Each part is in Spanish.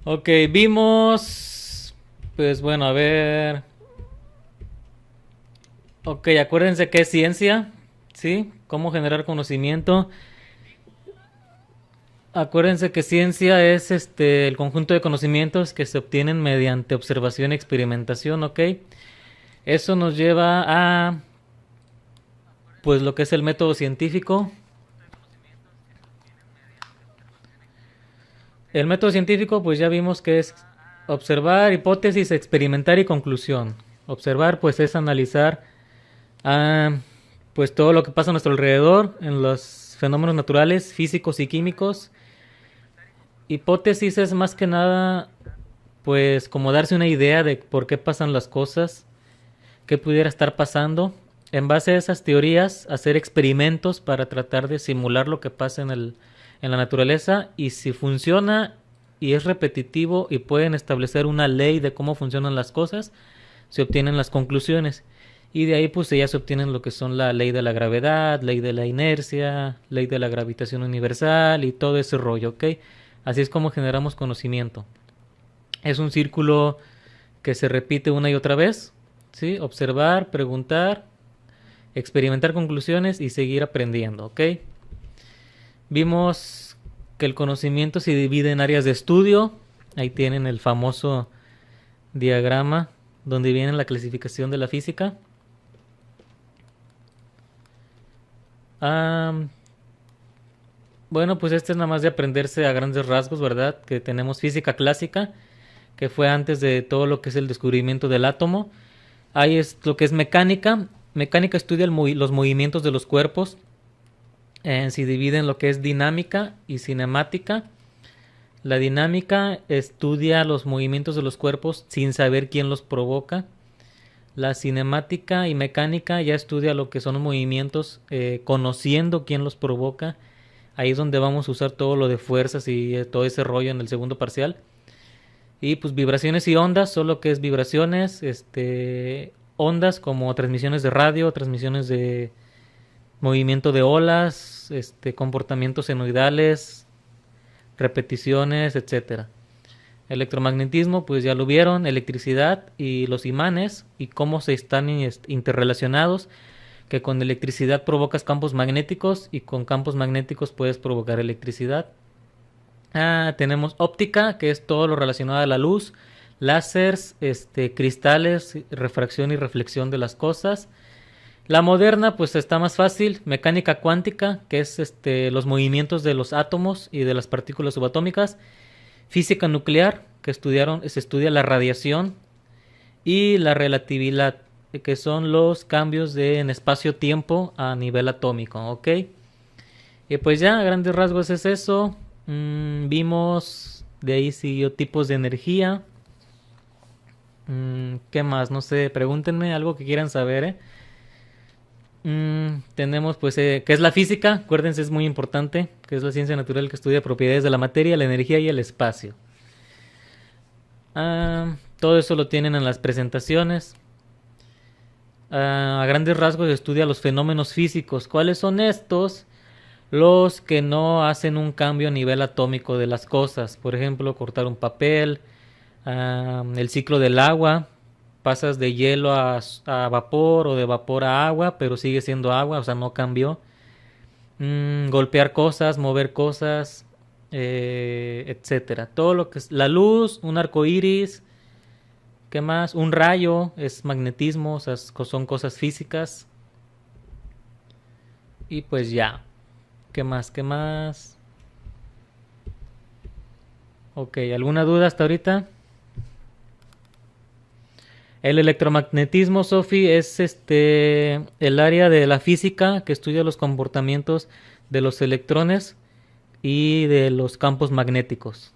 Ok, vimos. Pues bueno, a ver. Ok, acuérdense que es ciencia, ¿sí? Cómo generar conocimiento. Acuérdense que ciencia es el conjunto de conocimientos que se obtienen mediante observación y experimentación, ¿ok? Eso nos lleva a pues lo que es el método científico. El método científico, pues ya vimos que es observar, hipótesis, experimentar y conclusión. Observar, pues es analizar ah, pues todo lo que pasa a nuestro alrededor en los fenómenos naturales, físicos y químicos. Hipótesis es más que nada, pues como darse una idea de por qué pasan las cosas, qué pudiera estar pasando. En base a esas teorías, hacer experimentos para tratar de simular lo que pasa en la naturaleza y si funciona y es repetitivo y pueden establecer una ley de cómo funcionan las cosas, se obtienen las conclusiones. Y de ahí pues ya se obtienen lo que son la ley de la gravedad, ley de la inercia, ley de la gravitación universal y todo ese rollo, ¿ok? Así es como generamos conocimiento. Es un círculo que se repite una y otra vez, ¿sí? Observar, preguntar, experimentar conclusiones y seguir aprendiendo, ¿ok? Vimos que el conocimiento se divide en áreas de estudio. Ahí tienen el famoso diagrama donde viene la clasificación de la física. Ah, bueno, pues este es nada más de aprenderse a grandes rasgos, ¿verdad? Que tenemos física clásica, que fue antes de todo lo que es el descubrimiento del átomo. Ahí es lo que es mecánica. Mecánica estudia los movimientos de los cuerpos. Se divide en lo que es dinámica y cinemática. La dinámica estudia los movimientos de los cuerpos sin saber quién los provoca. La cinemática y mecánica ya estudia lo que son los movimientos conociendo quién los provoca. Ahí es donde vamos a usar todo lo de fuerzas y todo ese rollo en el segundo parcial. Y pues vibraciones y ondas, solo que es vibraciones, ondas como transmisiones de radio, transmisiones de movimiento de olas, comportamientos senoidales, repeticiones, etcétera. Electromagnetismo, pues ya lo vieron, electricidad y los imanes y cómo se están interrelacionados, que con electricidad provocas campos magnéticos y con campos magnéticos puedes provocar electricidad. Tenemos óptica, que es todo lo relacionado a la luz, láseres, cristales, refracción y reflexión de las cosas. La moderna, pues está más fácil, mecánica cuántica, que es los movimientos de los átomos y de las partículas subatómicas. Física nuclear, que se estudia la radiación. Y la relatividad, que son los cambios en espacio-tiempo a nivel atómico, ¿ok? Y pues ya, a grandes rasgos es eso. Vimos, de ahí siguió tipos de energía. ¿Qué más? No sé, pregúntenme algo que quieran saber, ¿eh? Tenemos pues, ¿qué es la física? Acuérdense, es muy importante, que es la ciencia natural que estudia propiedades de la materia, la energía y el espacio. Todo eso lo tienen en las presentaciones. A grandes rasgos estudia los fenómenos físicos. ¿Cuáles son estos? Los que no hacen un cambio a nivel atómico de las cosas. Por ejemplo, cortar un papel, el ciclo del agua. Pasas de hielo a vapor o de vapor a agua, pero sigue siendo agua, o sea, no cambió. Golpear cosas, mover cosas, etcétera. Todo lo que es la luz, un arco iris, ¿qué más? Un rayo es magnetismo, o sea, son cosas físicas. Y pues ya. ¿Qué más? ¿Qué más? Ok, ¿alguna duda hasta ahorita? El electromagnetismo, Sofi, es el área de la física que estudia los comportamientos de los electrones y de los campos magnéticos.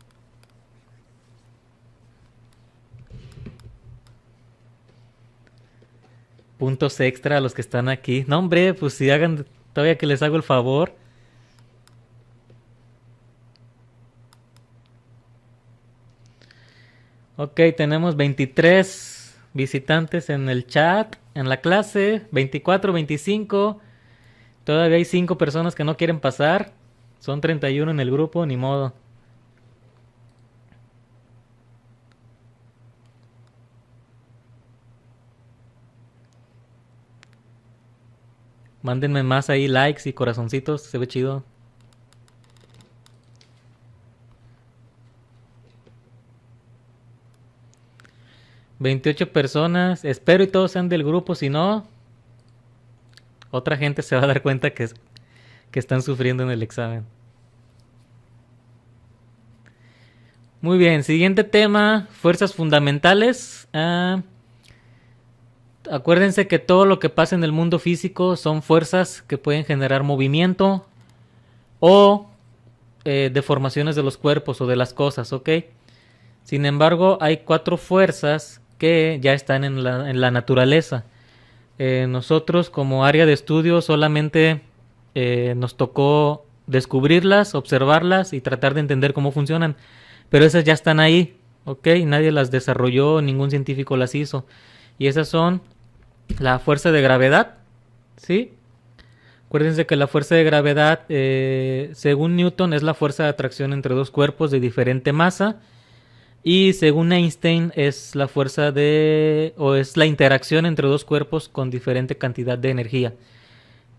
Puntos extra a los que están aquí. No, hombre, pues si hagan todavía que les hago el favor. Ok, tenemos 23 visitantes en el chat, en la clase, 24, 25. Todavía hay 5 personas que no quieren pasar. Son 31 en el grupo, ni modo. Mándenme más ahí likes y corazoncitos, se ve chido. $28 personas, espero y todos sean del grupo, si no, otra gente se va a dar cuenta que están sufriendo en el examen. Muy bien, siguiente tema, fuerzas fundamentales. Acuérdense que todo lo que pasa en el mundo físico son fuerzas que pueden generar movimiento o deformaciones de los cuerpos o de las cosas, ¿ok? Sin embargo, hay 4 fuerzas que ya están en la naturaleza. Nosotros como área de estudio solamente nos tocó descubrirlas, observarlas y tratar de entender cómo funcionan. Pero esas ya están ahí, ¿ok? Nadie las desarrolló, ningún científico las hizo. Y esas son la fuerza de gravedad, ¿sí? Acuérdense que la fuerza de gravedad, según Newton, es la fuerza de atracción entre dos cuerpos de diferente masa. Y según Einstein, es la fuerza o es la interacción entre dos cuerpos con diferente cantidad de energía.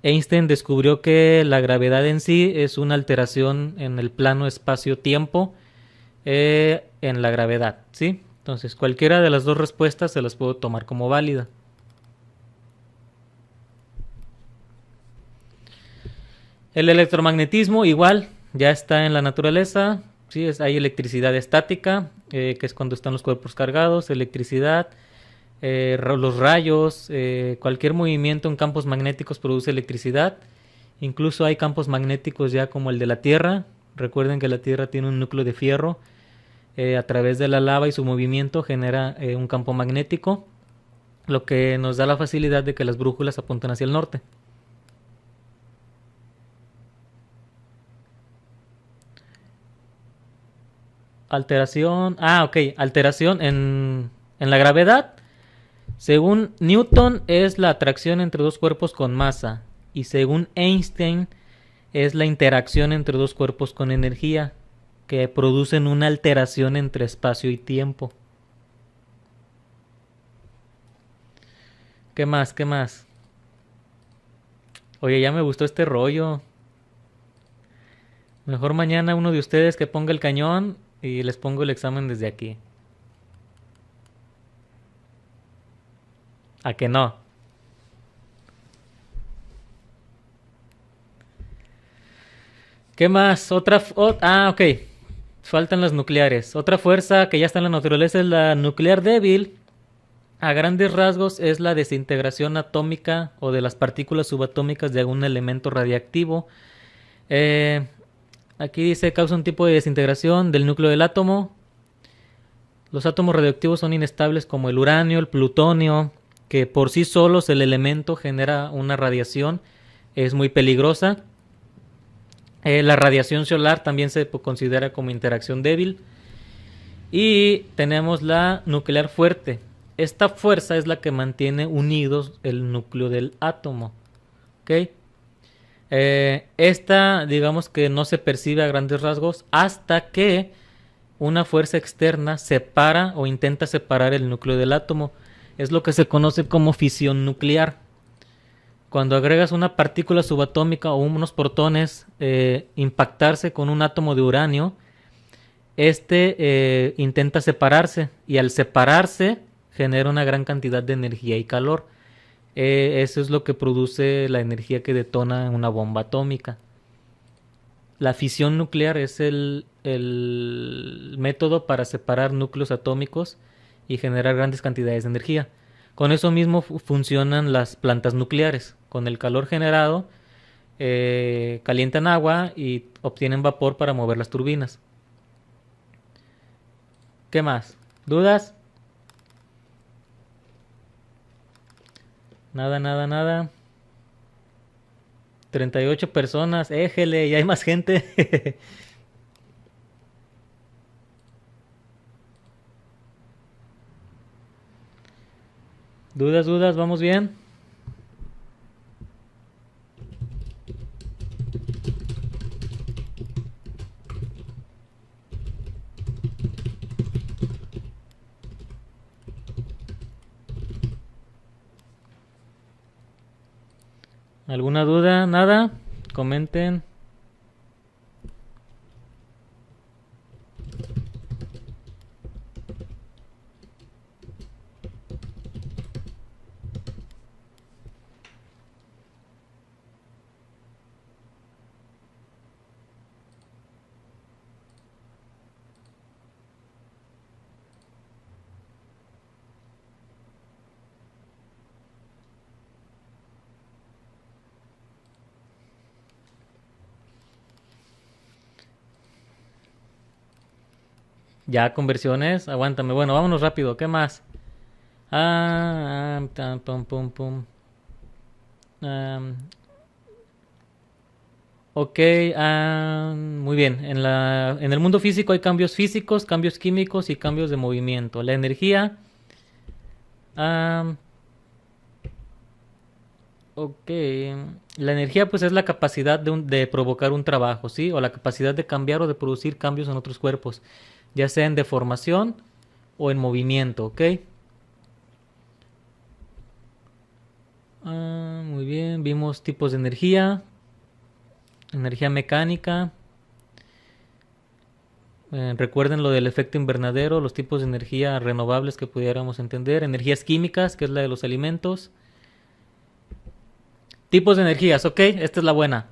Einstein descubrió que la gravedad en sí es una alteración en el plano espacio-tiempo en la gravedad, ¿sí? Entonces, cualquiera de las dos respuestas se las puedo tomar como válida. El electromagnetismo igual, ya está en la naturaleza, ¿sí? Hay electricidad estática, que es cuando están los cuerpos cargados, electricidad, los rayos, cualquier movimiento en campos magnéticos produce electricidad. Incluso hay campos magnéticos ya como el de la Tierra. Recuerden que la Tierra tiene un núcleo de fierro. A través de la lava y su movimiento genera un campo magnético, lo que nos da la facilidad de que las brújulas apuntan hacia el norte. Alteración. Ok. Alteración en la gravedad. Según Newton es la atracción entre dos cuerpos con masa. Y según Einstein es la interacción entre dos cuerpos con energía que producen una alteración entre espacio y tiempo. ¿Qué más? ¿Qué más? Oye, ya me gustó este rollo. Mejor mañana uno de ustedes que ponga el cañón y les pongo el examen desde aquí. ¿A que no? ¿Qué más? Ok. Faltan las nucleares. Otra fuerza que ya está en la naturaleza es la nuclear débil. A grandes rasgos es la desintegración atómica o de las partículas subatómicas de algún elemento radiactivo. Eh, Aquí dice causa un tipo de desintegración del núcleo del átomo. Los átomos radioactivos son inestables como el uranio, el plutonio, que por sí solos el elemento genera una radiación, es muy peligrosa. La radiación solar también se considera como interacción débil. Y tenemos la nuclear fuerte. Esta fuerza es la que mantiene unidos el núcleo del átomo. ¿Ok? Esta, digamos que no se percibe a grandes rasgos hasta que una fuerza externa separa o intenta separar el núcleo del átomo. Es lo que se conoce como fisión nuclear. Cuando agregas una partícula subatómica o unos protones impactarse con un átomo de uranio, intenta separarse y al separarse genera una gran cantidad de energía y calor. Eso es lo que produce la energía que detona una bomba atómica. La fisión nuclear es el método para separar núcleos atómicos y generar grandes cantidades de energía. Con eso mismo funcionan las plantas nucleares. Con el calor generado, calientan agua y obtienen vapor para mover las turbinas. ¿Qué más? ¿Dudas? Nada, nada, nada. 38 personas, éjele, ya hay más gente. ¿Dudas, dudas? ¿Vamos bien? ¿Alguna duda? ¿Nada? Comenten. Ya, conversiones. Aguántame. Bueno, vámonos rápido. ¿Qué más? Pum, pum, pum. Am, ok, muy bien. En el mundo físico hay cambios físicos, cambios químicos y cambios de movimiento. La energía. am, ok. La energía pues es la capacidad de provocar un trabajo, ¿sí? O la capacidad de cambiar o de producir cambios en otros cuerpos, ya sea en deformación o en movimiento, ¿ok? Muy bien, vimos tipos de energía, energía mecánica. Recuerden lo del efecto invernadero, los tipos de energía renovables que pudiéramos entender, energías químicas, que es la de los alimentos. Tipos de energías, ok, esta es la buena.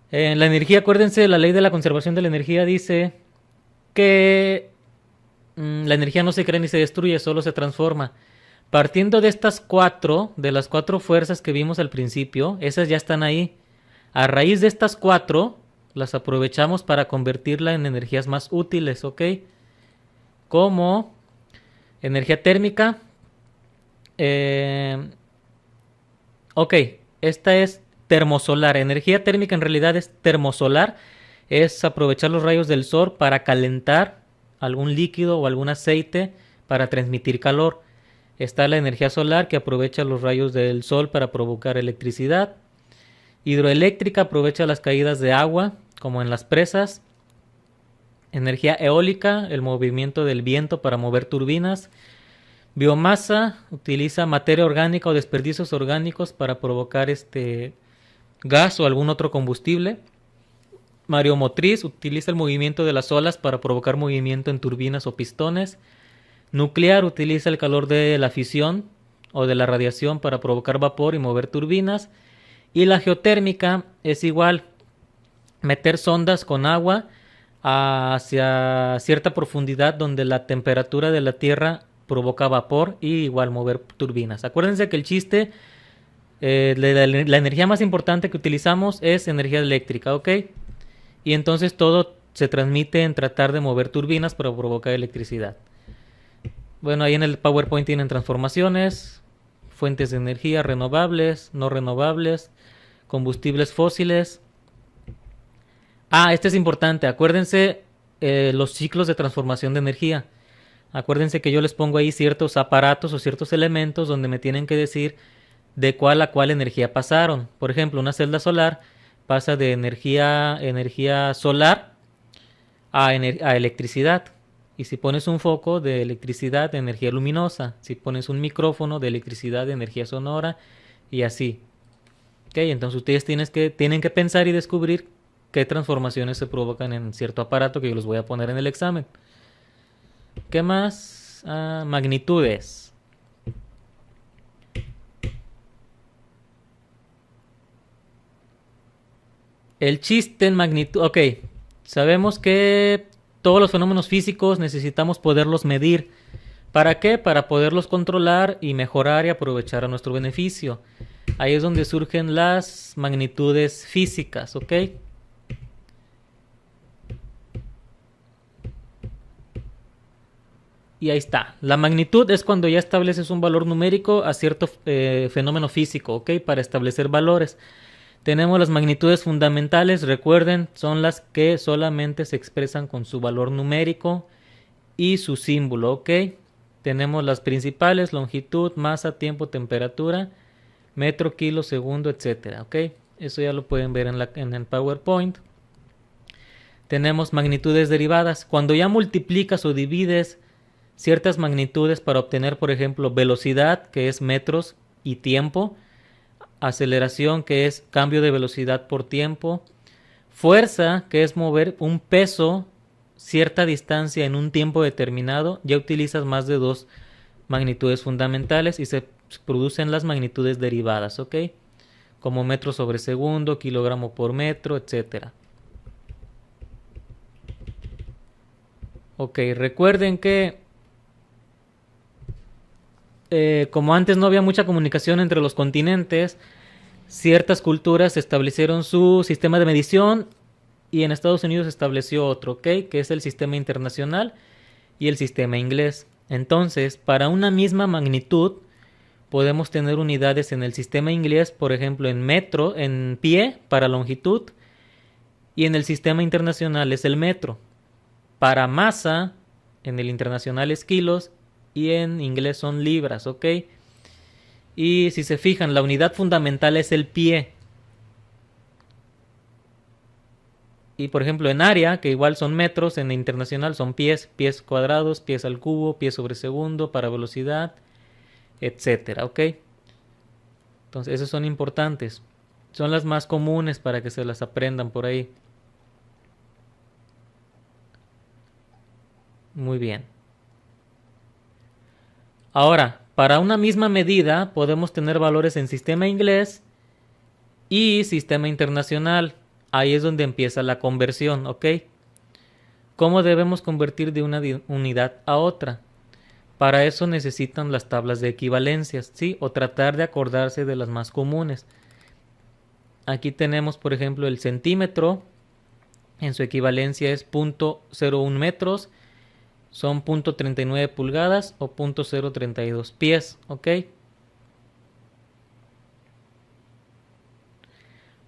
La energía, acuérdense, la ley de la conservación de la energía dice que la energía no se crea ni se destruye, solo se transforma. Partiendo de estas cuatro, de las cuatro fuerzas que vimos al principio, esas ya están ahí. A raíz de estas cuatro, las aprovechamos para convertirla en energías más útiles, ¿ok? Como energía térmica. Ok, esta es termosolar. Energía térmica en realidad es termosolar. Es aprovechar los rayos del sol para calentar algún líquido o algún aceite para transmitir calor. Está la energía solar, que aprovecha los rayos del sol para provocar electricidad. Hidroeléctrica, aprovecha las caídas de agua, como en las presas. Energía eólica, el movimiento del viento para mover turbinas. Biomasa, utiliza materia orgánica o desperdicios orgánicos para provocar gas o algún otro combustible. Mareomotriz, utiliza el movimiento de las olas para provocar movimiento en turbinas o pistones. Nuclear, utiliza el calor de la fisión o de la radiación para provocar vapor y mover turbinas. Y la geotérmica es igual, meter sondas con agua hacia cierta profundidad donde la temperatura de la tierra provoca vapor y igual mover turbinas. Acuérdense que el chiste, la energía más importante que utilizamos es energía eléctrica, ¿ok? Y entonces todo se transmite en tratar de mover turbinas para provocar electricidad. Bueno, ahí en el PowerPoint tienen transformaciones, fuentes de energía renovables, no renovables, combustibles fósiles. Este es importante, acuérdense los ciclos de transformación de energía. Acuérdense que yo les pongo ahí ciertos aparatos o ciertos elementos donde me tienen que decir de cuál a cuál energía pasaron. Por ejemplo, una celda solar pasa de energía solar a electricidad. Y si pones un foco, de electricidad a energía luminosa. Si pones un micrófono, de electricidad a energía sonora, y así. Okay, entonces ustedes tienen que pensar y descubrir qué transformaciones se provocan en cierto aparato que yo los voy a poner en el examen. ¿Qué más? Magnitudes. El chiste en magnitud. Ok, sabemos que todos los fenómenos físicos necesitamos poderlos medir. ¿Para qué? Para poderlos controlar y mejorar y aprovechar a nuestro beneficio. Ahí es donde surgen las magnitudes físicas, ¿ok? Y ahí está. La magnitud es cuando ya estableces un valor numérico a cierto fenómeno físico, ¿ok? Para establecer valores. Tenemos las magnitudes fundamentales, recuerden, son las que solamente se expresan con su valor numérico y su símbolo, ¿ok? Tenemos las principales, longitud, masa, tiempo, temperatura, metro, kilo, segundo, etcétera, ¿ok? Eso ya lo pueden ver en el PowerPoint. Tenemos magnitudes derivadas. Cuando ya multiplicas o divides ciertas magnitudes para obtener, por ejemplo, velocidad, que es metros, y tiempo, aceleración, que es cambio de velocidad por tiempo, fuerza, que es mover un peso cierta distancia en un tiempo determinado. Ya utilizas más de dos magnitudes fundamentales y se producen las magnitudes derivadas, ¿ok? Como metro sobre segundo, kilogramo por metro, etcétera. Ok, recuerden que como antes no había mucha comunicación entre los continentes, ciertas culturas establecieron su sistema de medición y en Estados Unidos se estableció otro, ¿ok? Que es el sistema internacional y el sistema inglés. Entonces, para una misma magnitud, podemos tener unidades en el sistema inglés, por ejemplo, en metro, en pie para longitud, y en el sistema internacional es el metro. Para masa, en el internacional es kilos y en inglés son libras, ¿ok? Y si se fijan, la unidad fundamental es el pie. Y por ejemplo en área, que igual son metros, en internacional son pies, pies cuadrados, pies al cubo, pies sobre segundo, para velocidad, etcétera, ¿ok? Entonces esos son importantes. Son las más comunes para que se las aprendan por ahí. Muy bien. Ahora, para una misma medida podemos tener valores en sistema inglés y sistema internacional. Ahí es donde empieza la conversión, ¿ok? ¿Cómo debemos convertir de una unidad a otra? Para eso necesitan las tablas de equivalencias, ¿sí? O tratar de acordarse de las más comunes. Aquí tenemos, por ejemplo, el centímetro. En su equivalencia es 0.01 metros. Son 0.39 pulgadas o 0.032 pies, ¿ok?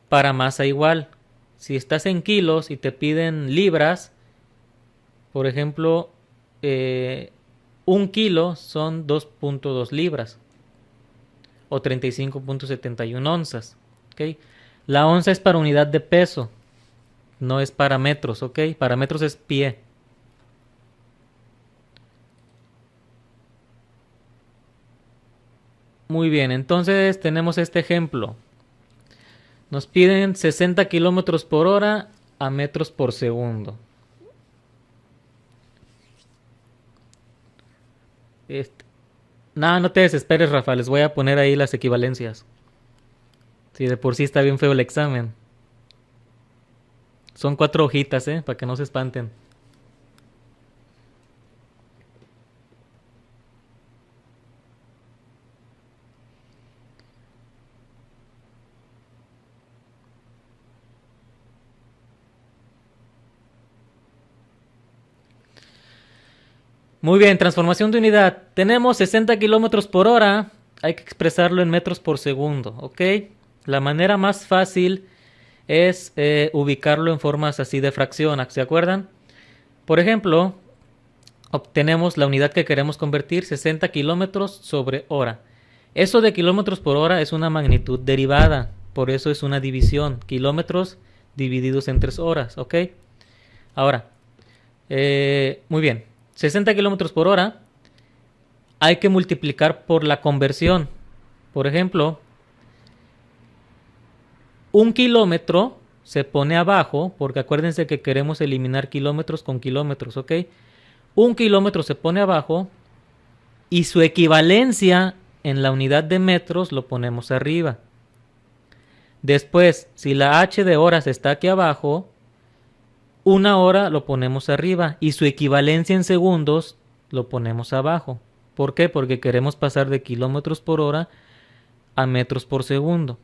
Para masa igual. Si estás en kilos y te piden libras, por ejemplo, 1 kilo son 2.2 libras o 35.71 onzas, ¿ok? La onza es para unidad de peso, no es para metros, ¿ok? Para metros es pie. Muy bien, entonces tenemos este ejemplo. Nos piden 60 kilómetros por hora a metros por segundo. No te desesperes, Rafa, les voy a poner ahí las equivalencias. Si de por sí está bien feo el examen. Son 4 hojitas, para que no se espanten. Muy bien, transformación de unidad. Tenemos 60 kilómetros por hora. Hay que expresarlo en metros por segundo, ¿ok? La manera más fácil es ubicarlo en formas así de fracción, ¿se acuerdan? Por ejemplo, obtenemos la unidad que queremos convertir, 60 kilómetros sobre hora. Eso de kilómetros por hora es una magnitud derivada, por eso es una división. Kilómetros divididos en 3 horas, ¿ok? Ahora, muy bien. 60 kilómetros por hora hay que multiplicar por la conversión. Por ejemplo, 1 kilómetro se pone abajo, porque acuérdense que queremos eliminar kilómetros con kilómetros, ¿ok? 1 kilómetro se pone abajo y su equivalencia en la unidad de metros lo ponemos arriba. Después, si la h de horas está aquí abajo, 1 hora lo ponemos arriba y su equivalencia en segundos lo ponemos abajo. ¿Por qué? Porque queremos pasar de kilómetros por hora a metros por segundo.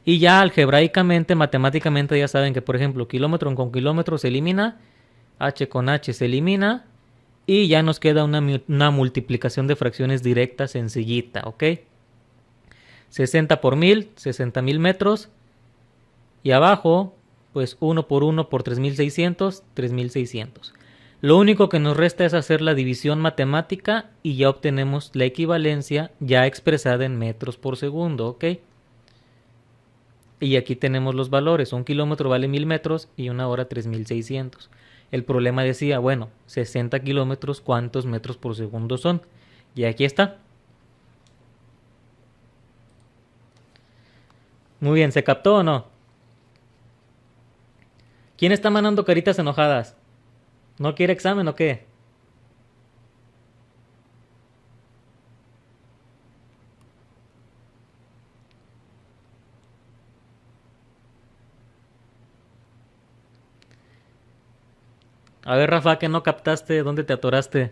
Y ya algebraicamente, matemáticamente ya saben que, por ejemplo, kilómetro con kilómetro se elimina, h con h se elimina y ya nos queda una multiplicación de fracciones directa sencillita, ¿ok? 60 por 1000, 60.000 metros. Y abajo, pues 1 por 1 por 3600, 3600. Lo único que nos resta es hacer la división matemática y ya obtenemos la equivalencia ya expresada en metros por segundo, ¿ok? Y aquí tenemos los valores. 1 kilómetro vale 1000 metros y 1 hora 3600. El problema decía, bueno, 60 kilómetros, ¿cuántos metros por segundo son? Y aquí está. Muy bien, ¿se captó o no? ¿Quién está mandando caritas enojadas? ¿No quiere examen o qué? A ver, Rafa, que no captaste, ¿dónde te atoraste?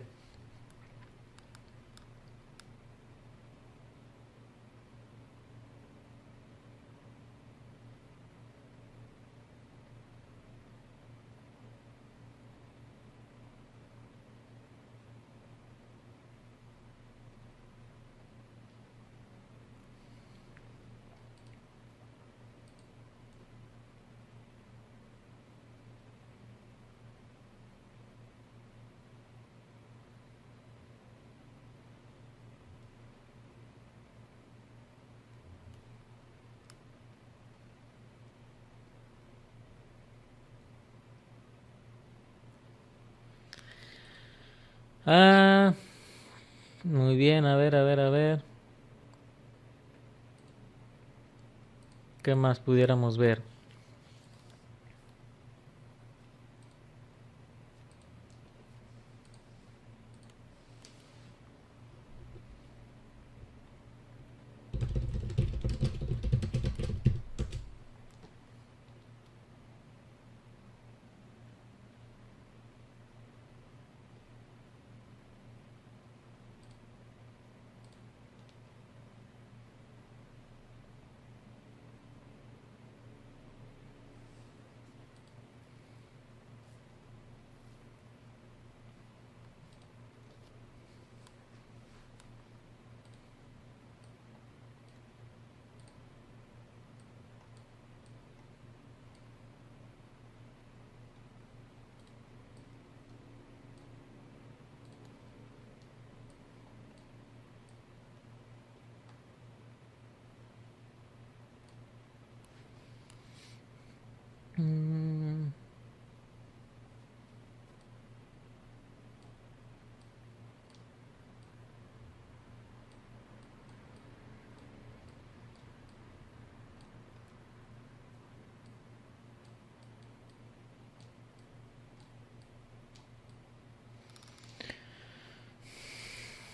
Ah, muy bien, a ver, a ver, a ver. ¿Qué más pudiéramos ver? Mm,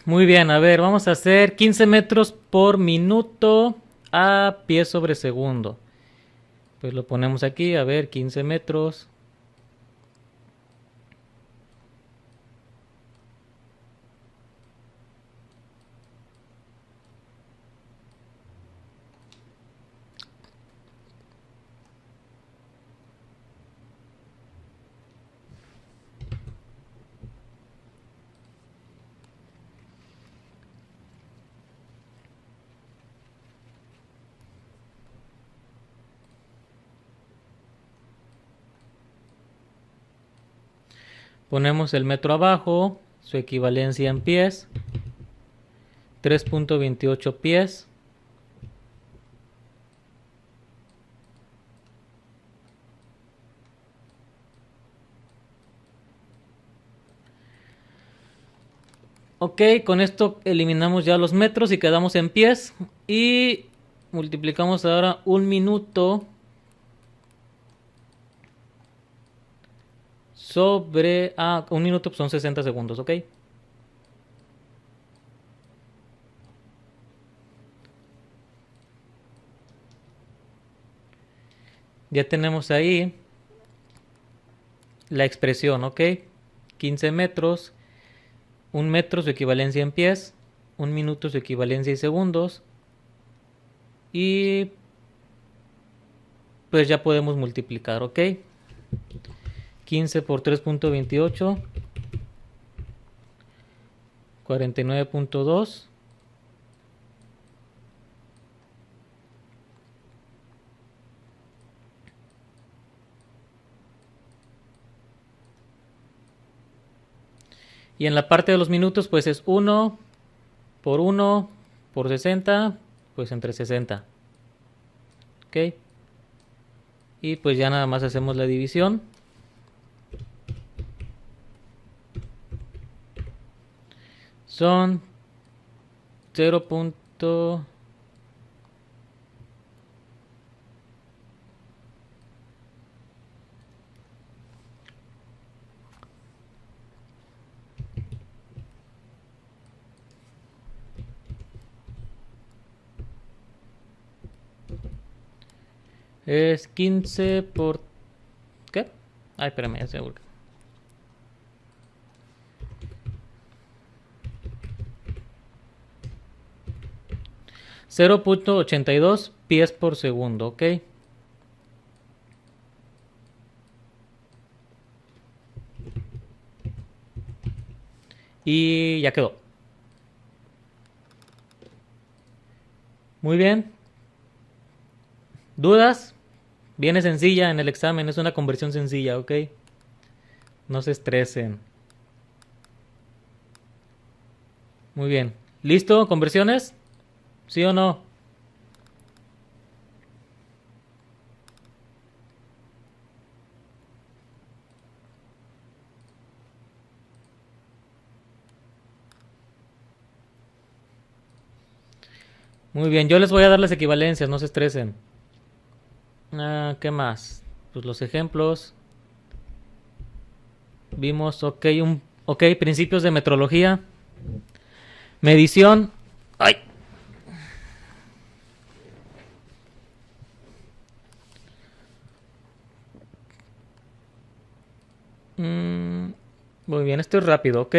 muy bien, a ver, vamos a hacer 15 metros por minuto a pie sobre segundo. Pues lo ponemos aquí, a ver, 15 metros. Ponemos el metro abajo, su equivalencia en pies, 3.28 pies. Ok, con esto eliminamos ya los metros y quedamos en pies. Y multiplicamos ahora un minuto sobre... Ah, un minuto son 60 segundos, ¿ok? Ya tenemos ahí la expresión, ¿ok? 15 metros, un metro su equivalencia en pies, un minuto su equivalencia en segundos. Y pues ya podemos multiplicar, ¿ok? 15 por 3.28, 49.2. Y en la parte de los minutos, pues es 1 por 60, pues entre 60. ¿Ok? Y pues ya nada más hacemos la división. Son 0. Es 15 por... ¿Qué? Ay, espérame, ya se me... 0.82 pies por segundo, ¿ok? Y ya quedó. Muy bien. ¿Dudas? Viene sencilla en el examen, es una conversión sencilla, ¿ok? No se estresen. Muy bien. ¿Listo? ¿Conversiones? ¿Sí o no? Muy bien, yo les voy a dar las equivalencias, no se estresen. ¿Qué más? Pues los ejemplos. Vimos, ok, principios de metrología. Medición. ¡Ay! Muy bien, esto es rápido, ¿ok?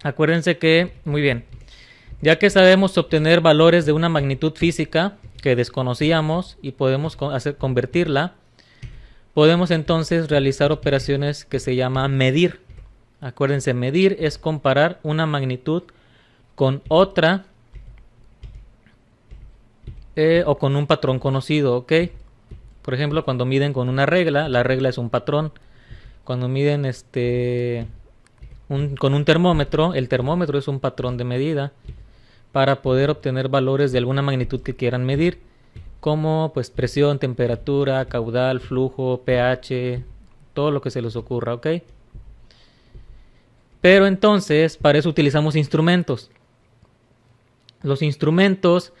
Acuérdense que, muy bien, ya que sabemos obtener valores de una magnitud física que desconocíamos y podemos convertirla, podemos entonces realizar operaciones que se llama medir. Acuérdense, medir es comparar una magnitud con otra o con un patrón conocido, ¿ok? Por ejemplo, cuando miden con una regla, la regla es un patrón. Cuando miden con un termómetro, el termómetro es un patrón de medida para poder obtener valores de alguna magnitud que quieran medir, como pues presión, temperatura, caudal, flujo, pH, todo lo que se les ocurra, ¿ok? Pero entonces, para eso utilizamos instrumentos. Los instrumentos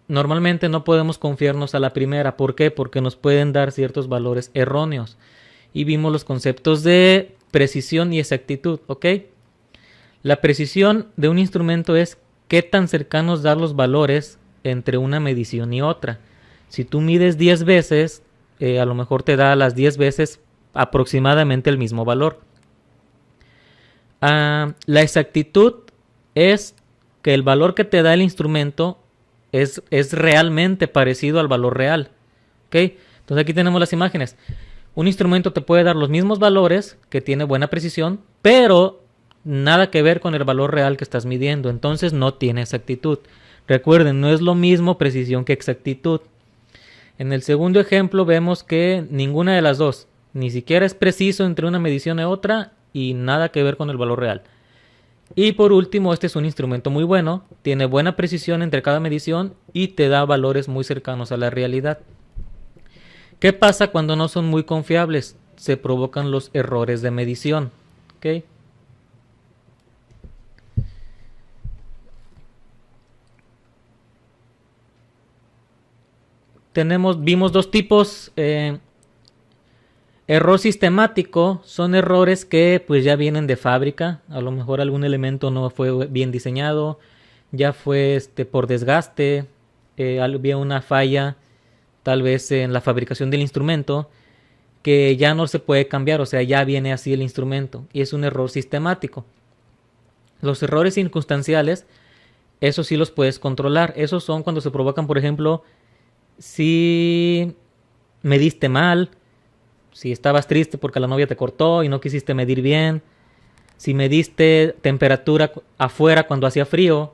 normalmente no podemos confiarnos a la primera. ¿Por qué? Porque nos pueden dar ciertos valores erróneos. Y vimos los conceptos de precisión y exactitud, ¿ok? La precisión de un instrumento es qué tan cercanos dar los valores entre una medición y otra. Si tú mides 10 veces, a lo mejor te da a las 10 veces aproximadamente el mismo valor. La exactitud es que el valor que te da el instrumento es realmente parecido al valor real. ¿Ok? Entonces aquí tenemos las imágenes. Un instrumento te puede dar los mismos valores, que tiene buena precisión, pero nada que ver con el valor real que estás midiendo. Entonces no tiene exactitud. Recuerden, no es lo mismo precisión que exactitud. En el segundo ejemplo vemos que ninguna de las dos, ni siquiera es preciso entre una medición y otra, y nada que ver con el valor real. Y por último, este es un instrumento muy bueno, tiene buena precisión entre cada medición y te da valores muy cercanos a la realidad. ¿Qué pasa cuando no son muy confiables? Se provocan los errores de medición. ¿Ok? Vimos dos tipos. Error sistemático son errores que pues ya vienen de fábrica. A lo mejor algún elemento no fue bien diseñado, ya fue por desgaste, había una falla tal vez en la fabricación del instrumento que ya no se puede cambiar, o sea, ya viene así el instrumento y es un error sistemático. Los errores circunstanciales, esos sí los puedes controlar. Esos son cuando se provocan, por ejemplo, si mediste mal, si estabas triste porque la novia te cortó y no quisiste medir bien, si mediste temperatura afuera cuando hacía frío,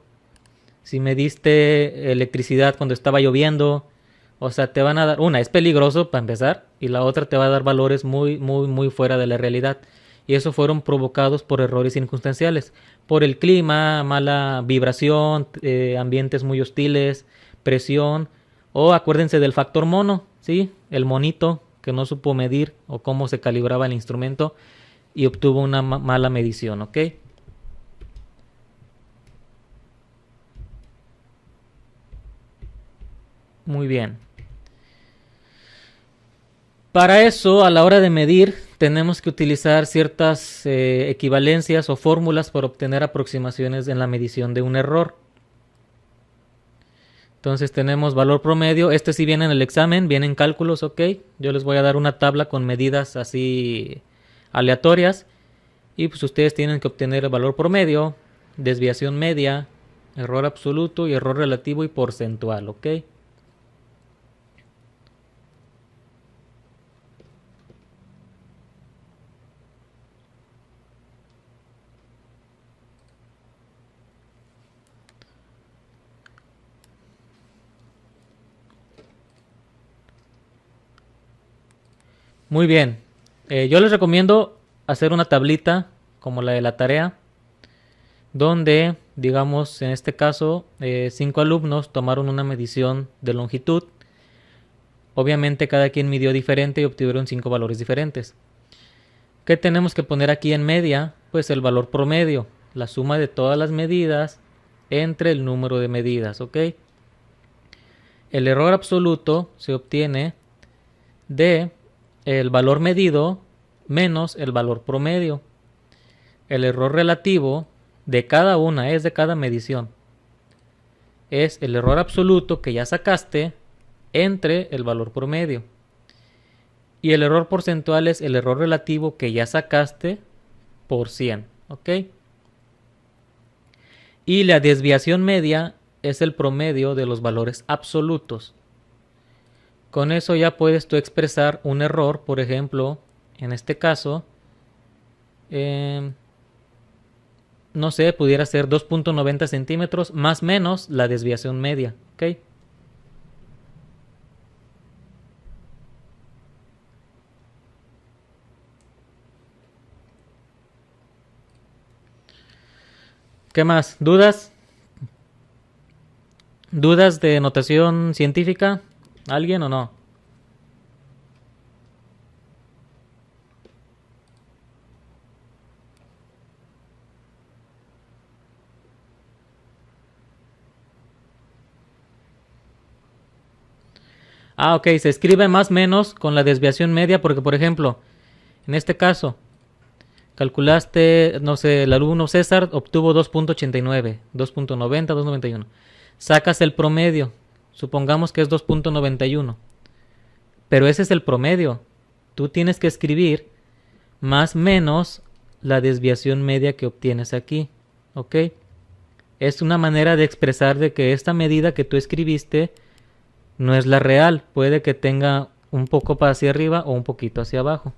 si mediste electricidad cuando estaba lloviendo. O sea, te van a dar, una es peligroso para empezar y la otra te va a dar valores muy fuera de la realidad. Y eso fueron provocados por errores circunstanciales, por el clima, mala vibración, ambientes muy hostiles, presión, o acuérdense del factor mono, ¿sí? El monito que no supo medir o cómo se calibraba el instrumento y obtuvo una mala medición, ¿ok? Muy bien. Para eso, a la hora de medir, tenemos que utilizar ciertas equivalencias o fórmulas para obtener aproximaciones en la medición de un error. Entonces tenemos valor promedio. Este sí viene en el examen, viene en cálculos, ok. Yo les voy a dar una tabla con medidas así aleatorias. Y pues ustedes tienen que obtener el valor promedio, desviación media, error absoluto y error relativo y porcentual, ok. Muy bien. Yo les recomiendo hacer una tablita como la de la tarea, donde, digamos, en este caso, 5 alumnos tomaron una medición de longitud. Obviamente cada quien midió diferente y obtuvieron 5 valores diferentes. ¿Qué tenemos que poner aquí en media? Pues el valor promedio, la suma de todas las medidas entre el número de medidas, ¿ok? El error absoluto se obtiene de el valor medido menos el valor promedio. El error relativo de cada una, es de cada medición, es el error absoluto que ya sacaste entre el valor promedio. Y el error porcentual es el error relativo que ya sacaste por 100, ¿ok? Y la desviación media es el promedio de los valores absolutos. Con eso ya puedes tú expresar un error, por ejemplo, en este caso, no sé, pudiera ser 2.90 centímetros más menos la desviación media, ¿ok? ¿Qué más? ¿Dudas? ¿Dudas de notación científica? ¿Alguien o no? Ah, ok, se escribe más menos con la desviación media porque, por ejemplo, en este caso, calculaste, no sé, el alumno César obtuvo 2.89, 2.90, 2.91. Sacas el promedio, supongamos que es 2.91, pero ese es el promedio. Tú tienes que escribir más menos la desviación media que obtienes aquí, ¿ok? Es una manera de expresar de que esta medida que tú escribiste no es la real, puede que tenga un poco para hacia arriba o un poquito hacia abajo.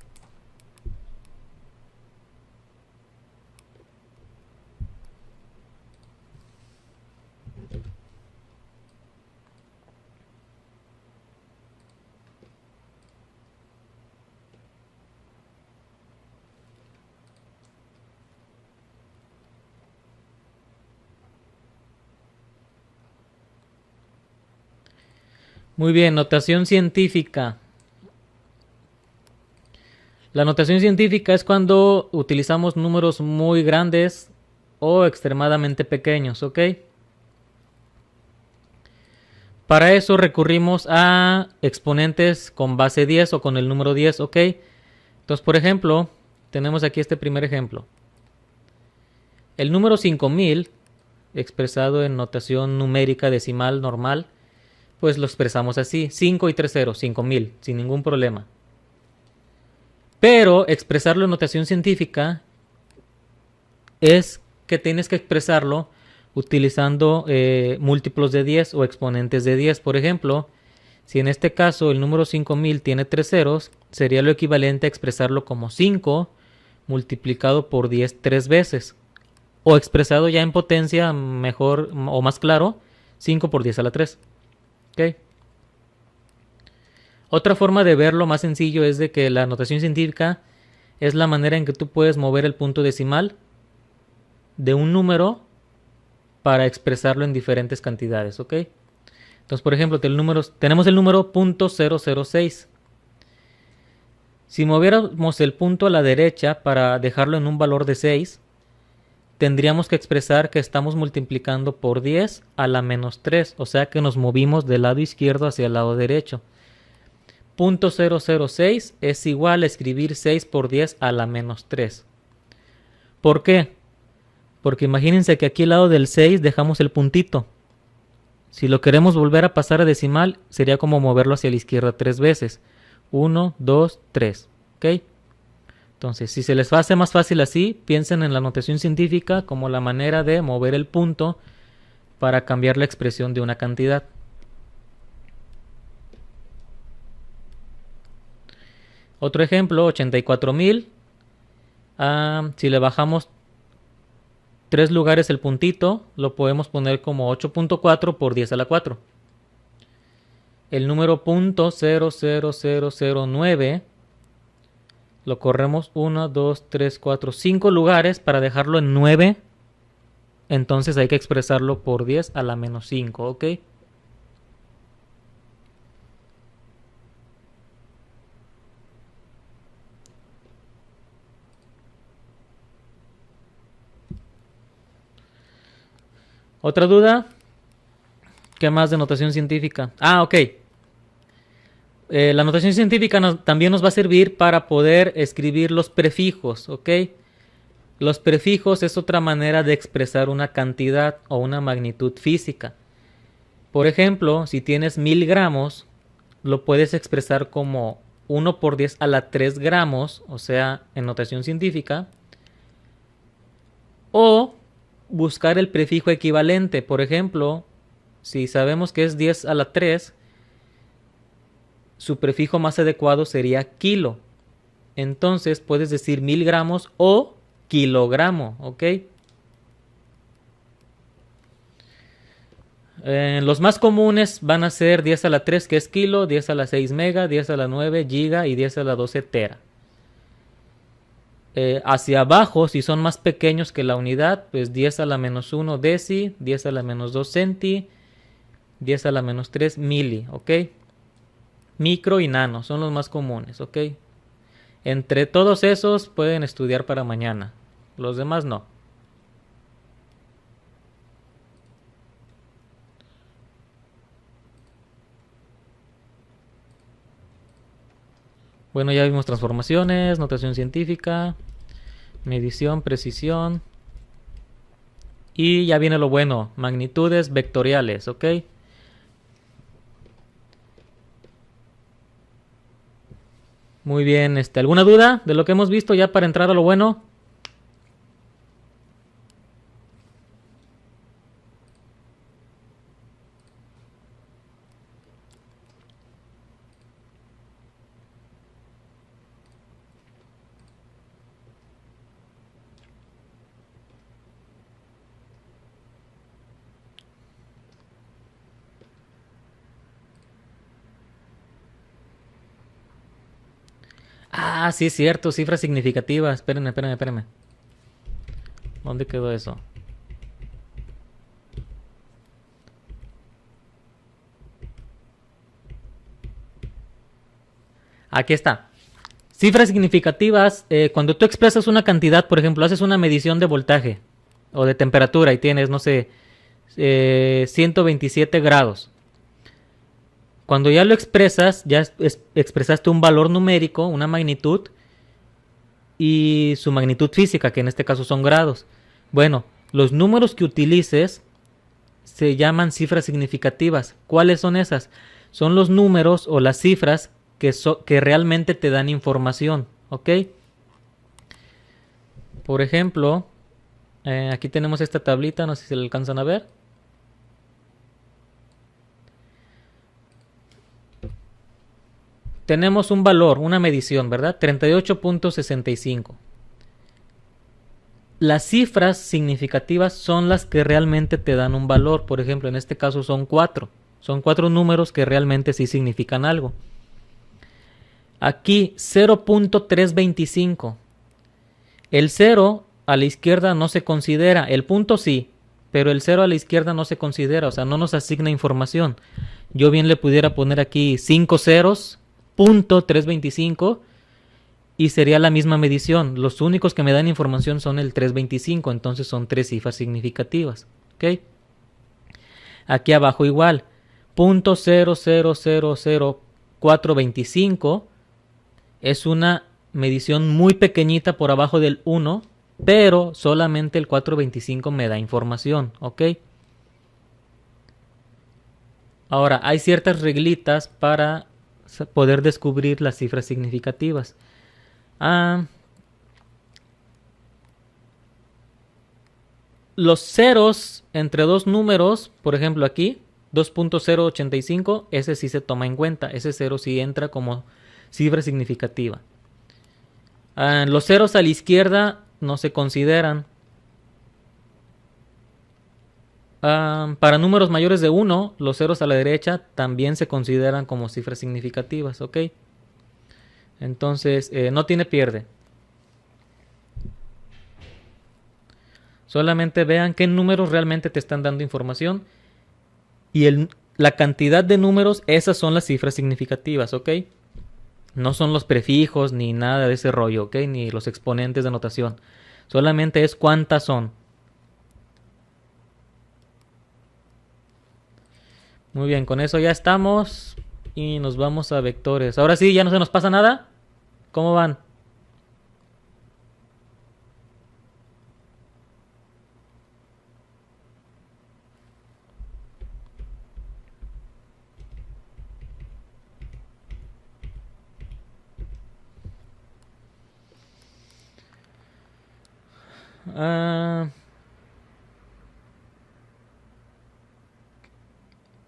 Muy bien, notación científica. La notación científica es cuando utilizamos números muy grandes o extremadamente pequeños, ¿ok? Para eso recurrimos a exponentes con base 10 o con el número 10, ¿ok? Entonces, por ejemplo, tenemos aquí este primer ejemplo. El número 5000, expresado en notación numérica decimal normal, pues lo expresamos así, 5 y 3 ceros, 5000, sin ningún problema. Pero expresarlo en notación científica es que tienes que expresarlo utilizando múltiplos de 10 o exponentes de 10. Por ejemplo, si en este caso el número 5000 tiene 3 ceros, sería lo equivalente a expresarlo como 5 multiplicado por 10 3 veces. O expresado ya en potencia mejor o más claro, 5 por 10 a la 3. ¿Ok? Otra forma de verlo más sencillo es de que la notación científica es la manera en que tú puedes mover el punto decimal de un número para expresarlo en diferentes cantidades, ¿ok? Entonces, por ejemplo, tenemos el número .006. Si moviéramos el punto a la derecha para dejarlo en un valor de 6, tendríamos que expresar que estamos multiplicando por 10 a la menos 3, o sea que nos movimos del lado izquierdo hacia el lado derecho. .006 es igual a escribir 6 por 10 a la menos 3. ¿Por qué? Porque imagínense que aquí al lado del 6 dejamos el puntito. Si lo queremos volver a pasar a decimal, sería como moverlo hacia la izquierda 3 veces. 1, 2, 3. ¿Ok? Entonces, si se les hace más fácil así, piensen en la notación científica como la manera de mover el punto para cambiar la expresión de una cantidad. Otro ejemplo, 84.000. Si le bajamos 3 lugares el puntito, lo podemos poner como 8.4 por 10 a la 4. El número .00009 lo corremos 1, 2, 3, 4, 5 lugares para dejarlo en 9. Entonces hay que expresarlo por 10 a la menos 5, ¿ok? ¿Otra duda? ¿Qué más de notación científica? Ok. La notación científica también nos va a servir para poder escribir los prefijos, ¿ok? Los prefijos es otra manera de expresar una cantidad o una magnitud física. Por ejemplo, si tienes 1000 gramos, lo puedes expresar como 1 por 10 a la 3 gramos, o sea, en notación científica. O buscar el prefijo equivalente. Por ejemplo, si sabemos que es 10 a la 3, su prefijo más adecuado sería kilo. Entonces puedes decir 1000 gramos o kilogramo, ¿ok? Los más comunes van a ser 10 a la 3, que es kilo, 10 a la 6 mega, 10 a la 9 giga y 10 a la 12 tera. Hacia abajo, si son más pequeños que la unidad, pues 10 a la menos 1 deci, 10 a la menos 2 centi, 10 a la menos 3 mili, ¿ok? Micro y nano son los más comunes, ¿ok? Entre todos esos pueden estudiar para mañana, los demás no. Bueno, ya vimos transformaciones, notación científica, medición, precisión. Y ya viene lo bueno, magnitudes vectoriales, ¿ok? Muy bien, ¿alguna duda de lo que hemos visto ya para entrar a lo bueno? Sí, es cierto, cifras significativas. Espérenme. ¿Dónde quedó eso? Aquí está. Cifras significativas, cuando tú expresas una cantidad, por ejemplo, haces una medición de voltaje o de temperatura y tienes, no sé, 127 grados. Cuando ya lo expresas, ya expresaste un valor numérico, una magnitud y su magnitud física, que en este caso son grados. Bueno, los números que utilices se llaman cifras significativas. ¿Cuáles son esas? Son los números o las cifras que realmente te dan información, ¿ok? Por ejemplo, aquí tenemos esta tablita, no sé si la alcanzan a ver. Tenemos un valor, una medición, ¿verdad? 38.65. Las cifras significativas son las que realmente te dan un valor. Por ejemplo, en este caso son 4. Son 4 números que realmente sí significan algo. Aquí 0.325. El 0 a la izquierda no se considera, el punto sí, pero el 0 a la izquierda no se considera, o sea, no nos asigna información. Yo bien le pudiera poner aquí 5 ceros, punto 325 y sería la misma medición. Los únicos que me dan información son el 325, entonces son 3 cifras significativas. ¿Ok? Aquí abajo igual, punto 0.0000425 es una medición muy pequeñita por abajo del 1, pero solamente el 425 me da información, ¿ok? Ahora, hay ciertas reglitas para poder descubrir las cifras significativas. Ah, los ceros entre dos números, por ejemplo aquí, 2.085, ese sí se toma en cuenta. Ese cero sí entra como cifra significativa. Los ceros a la izquierda no se consideran. Para números mayores de 1, los ceros a la derecha también se consideran como cifras significativas, ¿ok? Entonces, no tiene pierde. Solamente vean qué números realmente te están dando información. Y la cantidad de números, esas son las cifras significativas, ¿ok? No son los prefijos ni nada de ese rollo, ¿ok? Ni los exponentes de notación. Solamente es cuántas son. Muy bien, con eso ya estamos. Y nos vamos a vectores. Ahora sí, ya no se nos pasa nada. ¿Cómo van? Ah,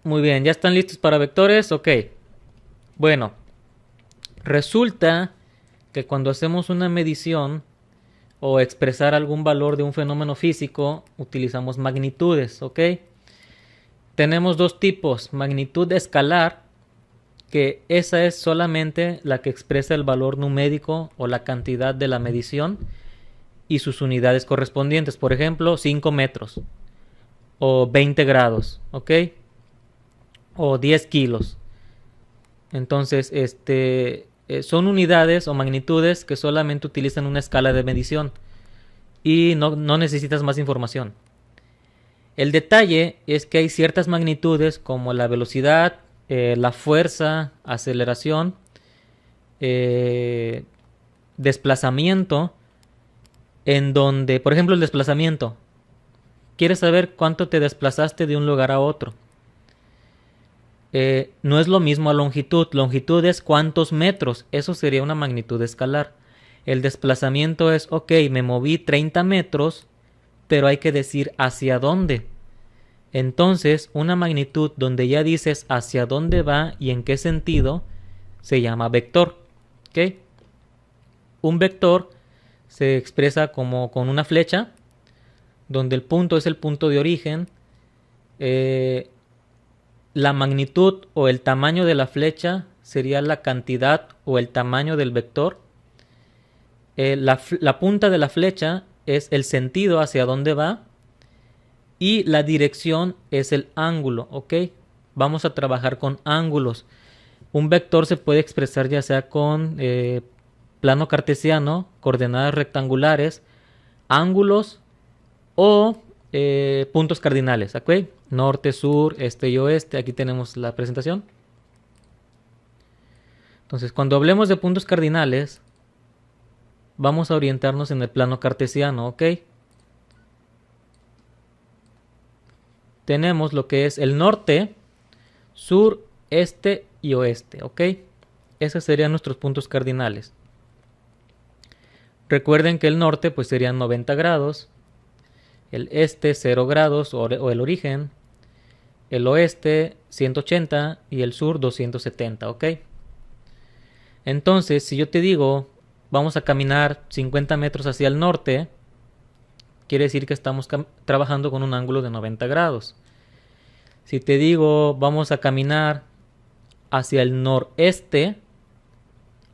muy bien, ¿ya están listos para vectores? Ok. Bueno, resulta que cuando hacemos una medición o expresar algún valor de un fenómeno físico, utilizamos magnitudes, ¿ok? Tenemos dos tipos, magnitud escalar, que esa es solamente la que expresa el valor numérico o la cantidad de la medición y sus unidades correspondientes, por ejemplo, 5 metros o 20 grados, ¿ok? O 10 kilos. Entonces, son unidades o magnitudes que solamente utilizan una escala de medición y no necesitas más información. El detalle es que hay ciertas magnitudes como la velocidad, la fuerza, aceleración, desplazamiento, en donde, por ejemplo, el desplazamiento. ¿Quieres saber cuánto te desplazaste de un lugar a otro? No es lo mismo a longitud. Longitud es cuántos metros. Eso sería una magnitud escalar. El desplazamiento es, ok, me moví 30 metros, pero hay que decir hacia dónde. Entonces, una magnitud donde ya dices hacia dónde va y en qué sentido, se llama vector. ¿Ok? Un vector se expresa como con una flecha, donde el punto es el punto de origen. La magnitud o el tamaño de la flecha sería la cantidad o el tamaño del vector. La punta de la flecha es el sentido hacia dónde va. Y la dirección es el ángulo, ¿ok? Vamos a trabajar con ángulos. Un vector se puede expresar ya sea con plano cartesiano, coordenadas rectangulares, ángulos o puntos cardinales, ¿ok? Norte, sur, este y oeste. Aquí tenemos la presentación. Entonces, cuando hablemos de puntos cardinales, vamos a orientarnos en el plano cartesiano, ¿ok? Tenemos lo que es el norte, sur, este y oeste, ¿ok? Esos serían nuestros puntos cardinales. Recuerden que el norte pues serían 90 grados, el este 0 grados o el origen, el oeste 180 y el sur 270, ¿ok? Entonces, si yo te digo, vamos a caminar 50 metros hacia el norte, quiere decir que estamos trabajando con un ángulo de 90 grados. Si te digo, vamos a caminar hacia el noreste,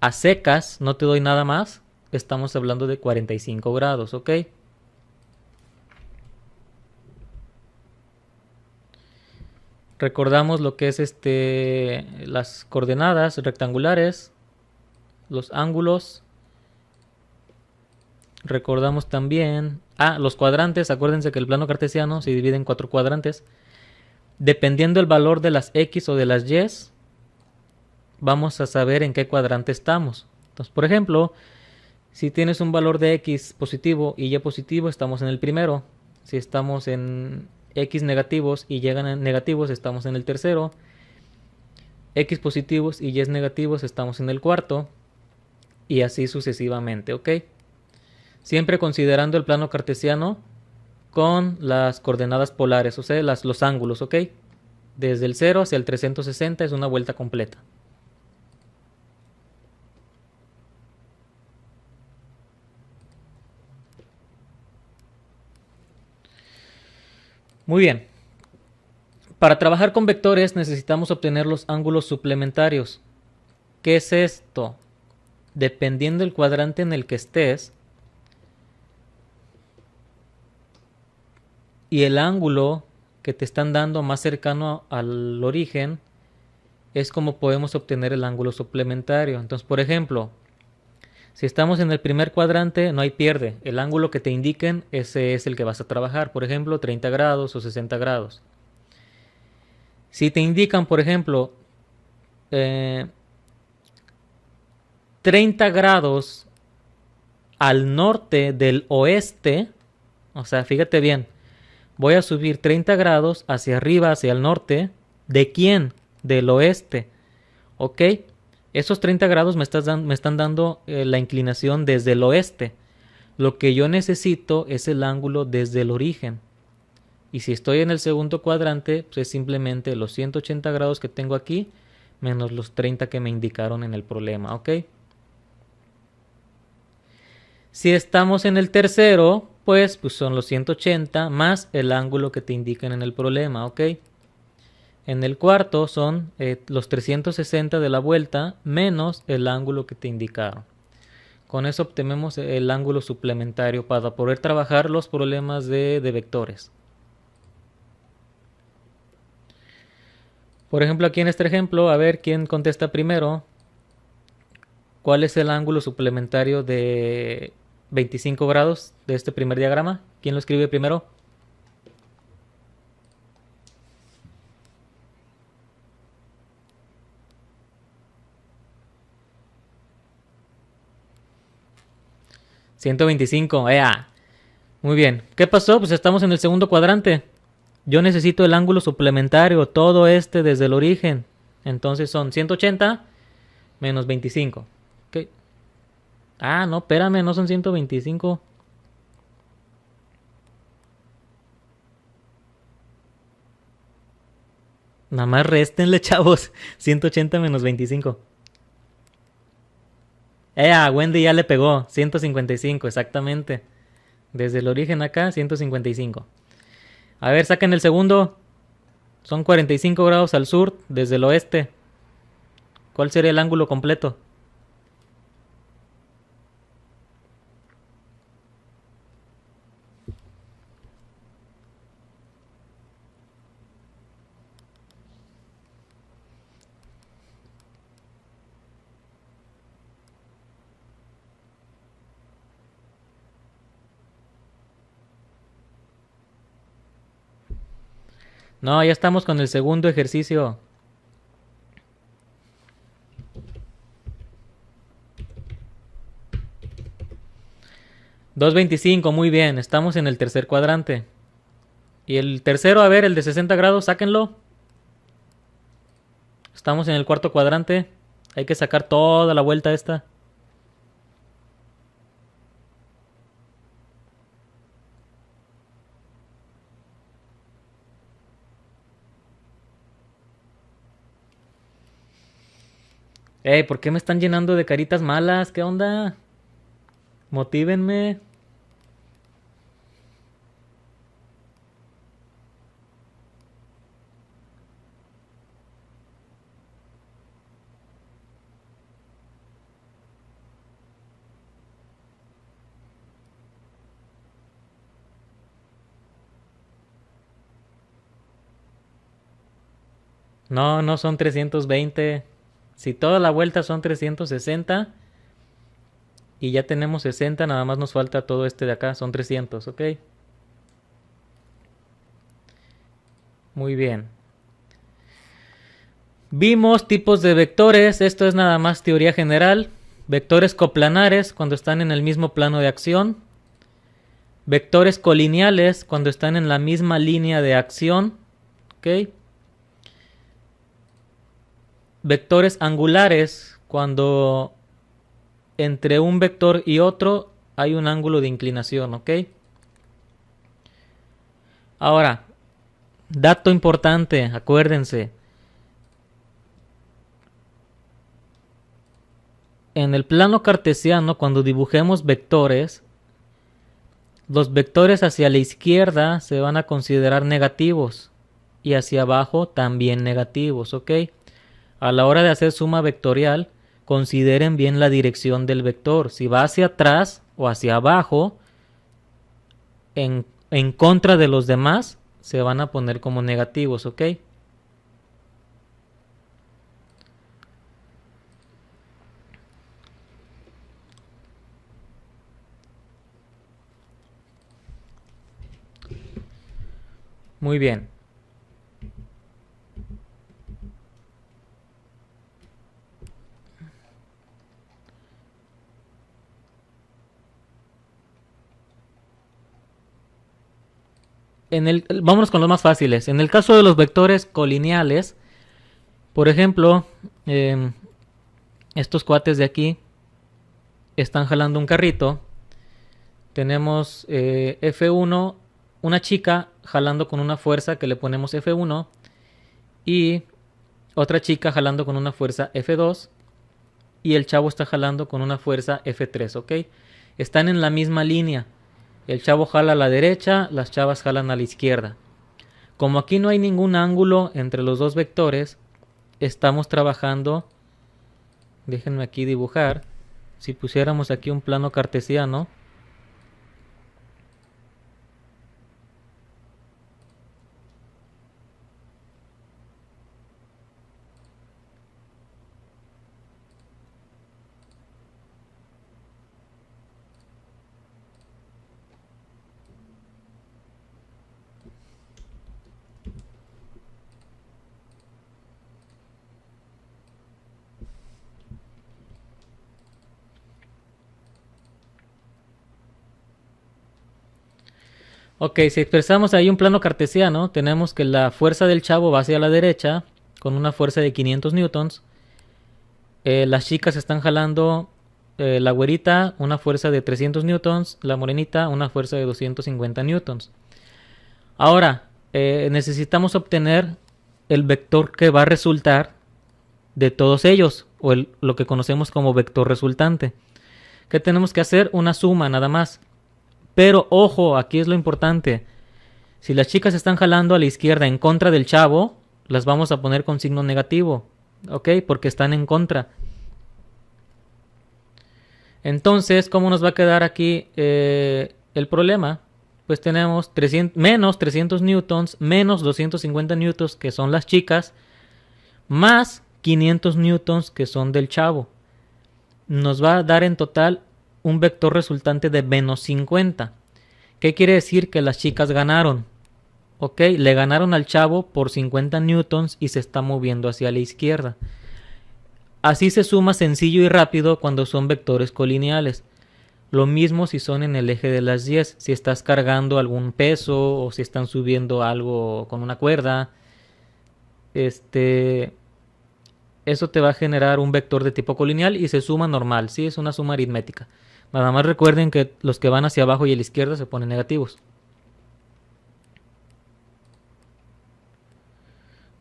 a secas, no te doy nada más, estamos hablando de 45 grados, ¿ok? Recordamos lo que es las coordenadas rectangulares, los ángulos. Recordamos también los cuadrantes. Acuérdense que el plano cartesiano se divide en 4 cuadrantes. Dependiendo el valor de las X o de las Y, vamos a saber en qué cuadrante estamos. Entonces, por ejemplo, si tienes un valor de X positivo y Y positivo, estamos en el primero. Si estamos en X negativos y Y negativos, estamos en el tercero. X positivos y Y negativos estamos en el cuarto, y así sucesivamente, ¿ok? Siempre considerando el plano cartesiano con las coordenadas polares, o sea, los ángulos, ¿ok? Desde el 0 hacia el 360 es una vuelta completa. Muy bien. Para trabajar con vectores necesitamos obtener los ángulos suplementarios. ¿Qué es esto? Dependiendo del cuadrante en el que estés y el ángulo que te están dando más cercano al origen, es como podemos obtener el ángulo suplementario. Entonces, por ejemplo, si estamos en el primer cuadrante, no hay pierde. El ángulo que te indiquen, ese es el que vas a trabajar. Por ejemplo, 30 grados o 60 grados. Si te indican, por ejemplo, 30 grados al norte del oeste, o sea, fíjate bien, voy a subir 30 grados hacia arriba, hacia el norte. ¿De quién? Del oeste. ¿Ok? Esos 30 grados me están dando la inclinación desde el oeste. Lo que yo necesito es el ángulo desde el origen. Y si estoy en el segundo cuadrante, pues es simplemente los 180 grados que tengo aquí menos los 30 que me indicaron en el problema, ¿ok? Si estamos en el tercero, pues son los 180 más el ángulo que te indican en el problema, ¿ok? En el cuarto son los 360 de la vuelta menos el ángulo que te indicaron. Con eso obtenemos el ángulo suplementario para poder trabajar los problemas de vectores. Por ejemplo, aquí en este ejemplo, a ver quién contesta primero. ¿Cuál es el ángulo suplementario de 25 grados de este primer diagrama? ¿Quién lo escribe primero? $125. ¡Ea! Muy bien. ¿Qué pasó? Pues estamos en el segundo cuadrante. Yo necesito el ángulo suplementario, todo este desde el origen. Entonces son 180 menos 25. ¿Ok? Ah, no, espérame, no son 125. Nada más réstenle, chavos. 180 menos 25. Wendy ya le pegó. 155, exactamente. Desde el origen acá, 155. A ver, saquen el segundo. Son 45 grados al sur, desde el oeste. ¿Cuál sería el ángulo completo? No, ya estamos con el segundo ejercicio. $2.25, muy bien. Estamos en el tercer cuadrante. Y el tercero, a ver, el de 60 grados, sáquenlo. Estamos en el cuarto cuadrante. Hay que sacar toda la vuelta esta. ¿Por qué me están llenando de caritas malas? ¿Qué onda? Motívenme. No, no son 320. Si toda la vuelta son 360 y ya tenemos 60, nada más nos falta todo este de acá, son 300, ¿ok? Muy bien. Vimos tipos de vectores, esto es nada más teoría general. Vectores coplanares cuando están en el mismo plano de acción. Vectores colineales cuando están en la misma línea de acción, ¿ok? vectores angulares cuando entre un vector y otro hay un ángulo de inclinación, ¿ok? Ahora, dato importante, acuérdense. En el plano cartesiano, cuando dibujemos vectores, los vectores hacia la izquierda se van a considerar negativos y hacia abajo también negativos, ¿ok? A la hora de hacer suma vectorial, consideren bien la dirección del vector. Si va hacia atrás o hacia abajo, en contra de los demás, se van a poner como negativos, ¿ok? Muy bien. Vámonos con los más fáciles. En el caso de los vectores colineales, por ejemplo, estos cuates de aquí están jalando un carrito. Tenemos F1, una chica jalando con una fuerza que le ponemos F1 y otra chica jalando con una fuerza F2 y el chavo está jalando con una fuerza F3, ¿ok? Están en la misma línea. El chavo jala a la derecha, las chavas jalan a la izquierda. Como aquí no hay ningún ángulo entre los dos vectores, estamos trabajando, déjenme aquí dibujar, si pusiéramos aquí un plano cartesiano, ok, si expresamos ahí un plano cartesiano, tenemos que la fuerza del chavo va hacia la derecha con una fuerza de 500 newtons. Las chicas están jalando, la güerita una fuerza de 300 newtons, la morenita una fuerza de 250 newtons. Ahora, necesitamos obtener el vector que va a resultar de todos ellos, o lo que conocemos como vector resultante. ¿Qué tenemos que hacer? Una suma nada más. Pero ojo, aquí es lo importante. Si las chicas están jalando a la izquierda en contra del chavo, las vamos a poner con signo negativo, ¿ok? Porque están en contra. Entonces, ¿cómo nos va a quedar aquí el problema? Pues tenemos menos 300 newtons, menos 250 newtons, que son las chicas, más 500 newtons, que son del chavo. Nos va a dar en total un vector resultante de menos 50. ¿Qué quiere decir? Que las chicas ganaron. ¿Ok? Le ganaron al chavo por 50 newtons y se está moviendo hacia la izquierda. Así se suma sencillo y rápido cuando son vectores colineales. Lo mismo si son en el eje de las 10. Si estás cargando algún peso o si están subiendo algo con una cuerda. Eso te va a generar un vector de tipo colineal y se suma normal. Sí, es una suma aritmética. Nada más recuerden que los que van hacia abajo y a la izquierda se ponen negativos.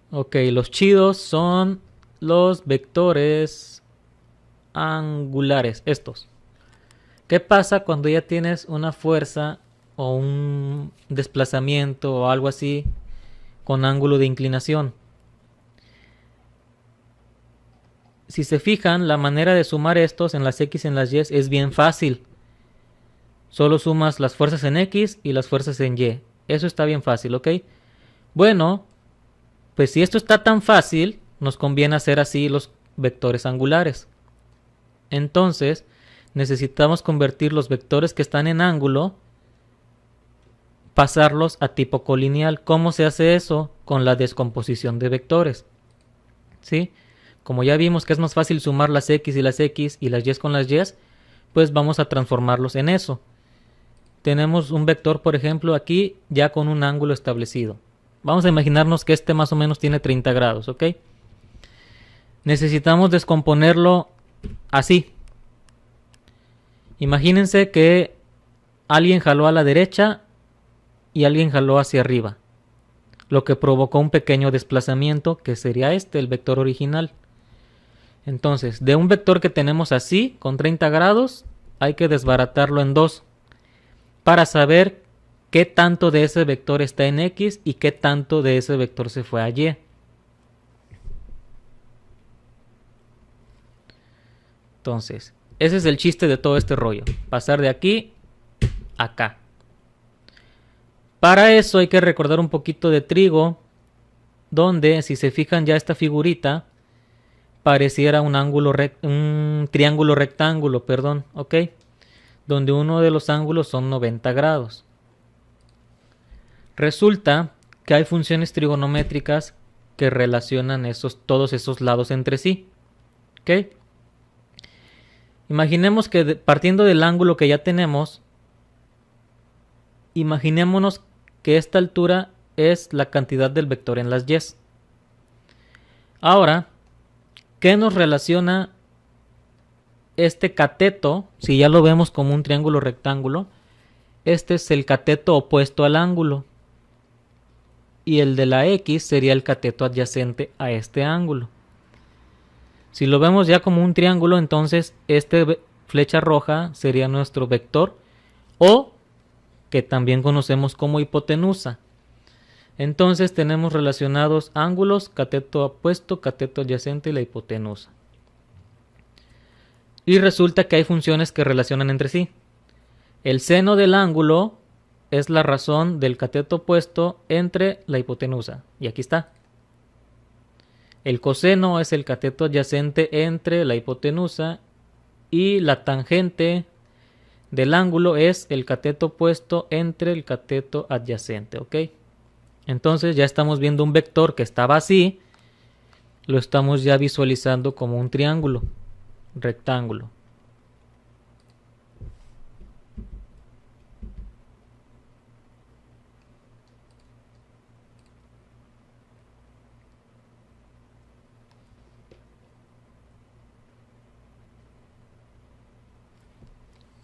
Ok, los chidos son los vectores angulares, estos. ¿Qué pasa cuando ya tienes una fuerza o un desplazamiento o algo así con ángulo de inclinación? Si se fijan, la manera de sumar estos en las X y en las Y es bien fácil. Solo sumas las fuerzas en X y las fuerzas en Y. Eso está bien fácil, ¿ok? Bueno, pues si esto está tan fácil, nos conviene hacer así los vectores angulares. Entonces, necesitamos convertir los vectores que están en ángulo, pasarlos a tipo colineal. ¿Cómo se hace eso? Con la descomposición de vectores. ¿Sí? Como ya vimos que es más fácil sumar las X y las Y con las Y, pues vamos a transformarlos en eso. Tenemos un vector, por ejemplo, aquí ya con un ángulo establecido. Vamos a imaginarnos que este más o menos tiene 30 grados, ¿ok? necesitamos descomponerlo así. Imagínense que alguien jaló a la derecha y alguien jaló hacia arriba, lo que provocó un pequeño desplazamiento que sería el vector original. Entonces, de un vector que tenemos así, con 30 grados, hay que desbaratarlo en dos para saber qué tanto de ese vector está en X y qué tanto de ese vector se fue a Y. Entonces, ese es el chiste de todo este rollo, pasar de aquí a acá. Para eso hay que recordar un poquito de trigo, donde si se fijan ya esta figurita pareciera un triángulo rectángulo, perdón, ¿ok? Donde uno de los ángulos son 90 grados. Resulta que hay funciones trigonométricas que relacionan todos esos lados entre sí, ¿ok? Imaginemos que partiendo del ángulo que ya tenemos, imaginémonos que esta altura es la cantidad del vector en las y. Ahora, ¿qué nos relaciona este cateto? Si ya lo vemos como un triángulo rectángulo, este es el cateto opuesto al ángulo. Y el de la X sería el cateto adyacente a este ángulo. Si lo vemos ya como un triángulo, entonces este flecha roja sería nuestro vector, o que también conocemos como hipotenusa. Entonces tenemos relacionados ángulos, cateto opuesto, cateto adyacente y la hipotenusa. Y resulta que hay funciones que relacionan entre sí. El seno del ángulo es la razón del cateto opuesto entre la hipotenusa. Y aquí está. El coseno es el cateto adyacente entre la hipotenusa y la tangente del ángulo es el cateto opuesto entre el cateto adyacente, ¿ok? Entonces ya estamos viendo un vector que estaba así, lo estamos ya visualizando como un triángulo rectángulo.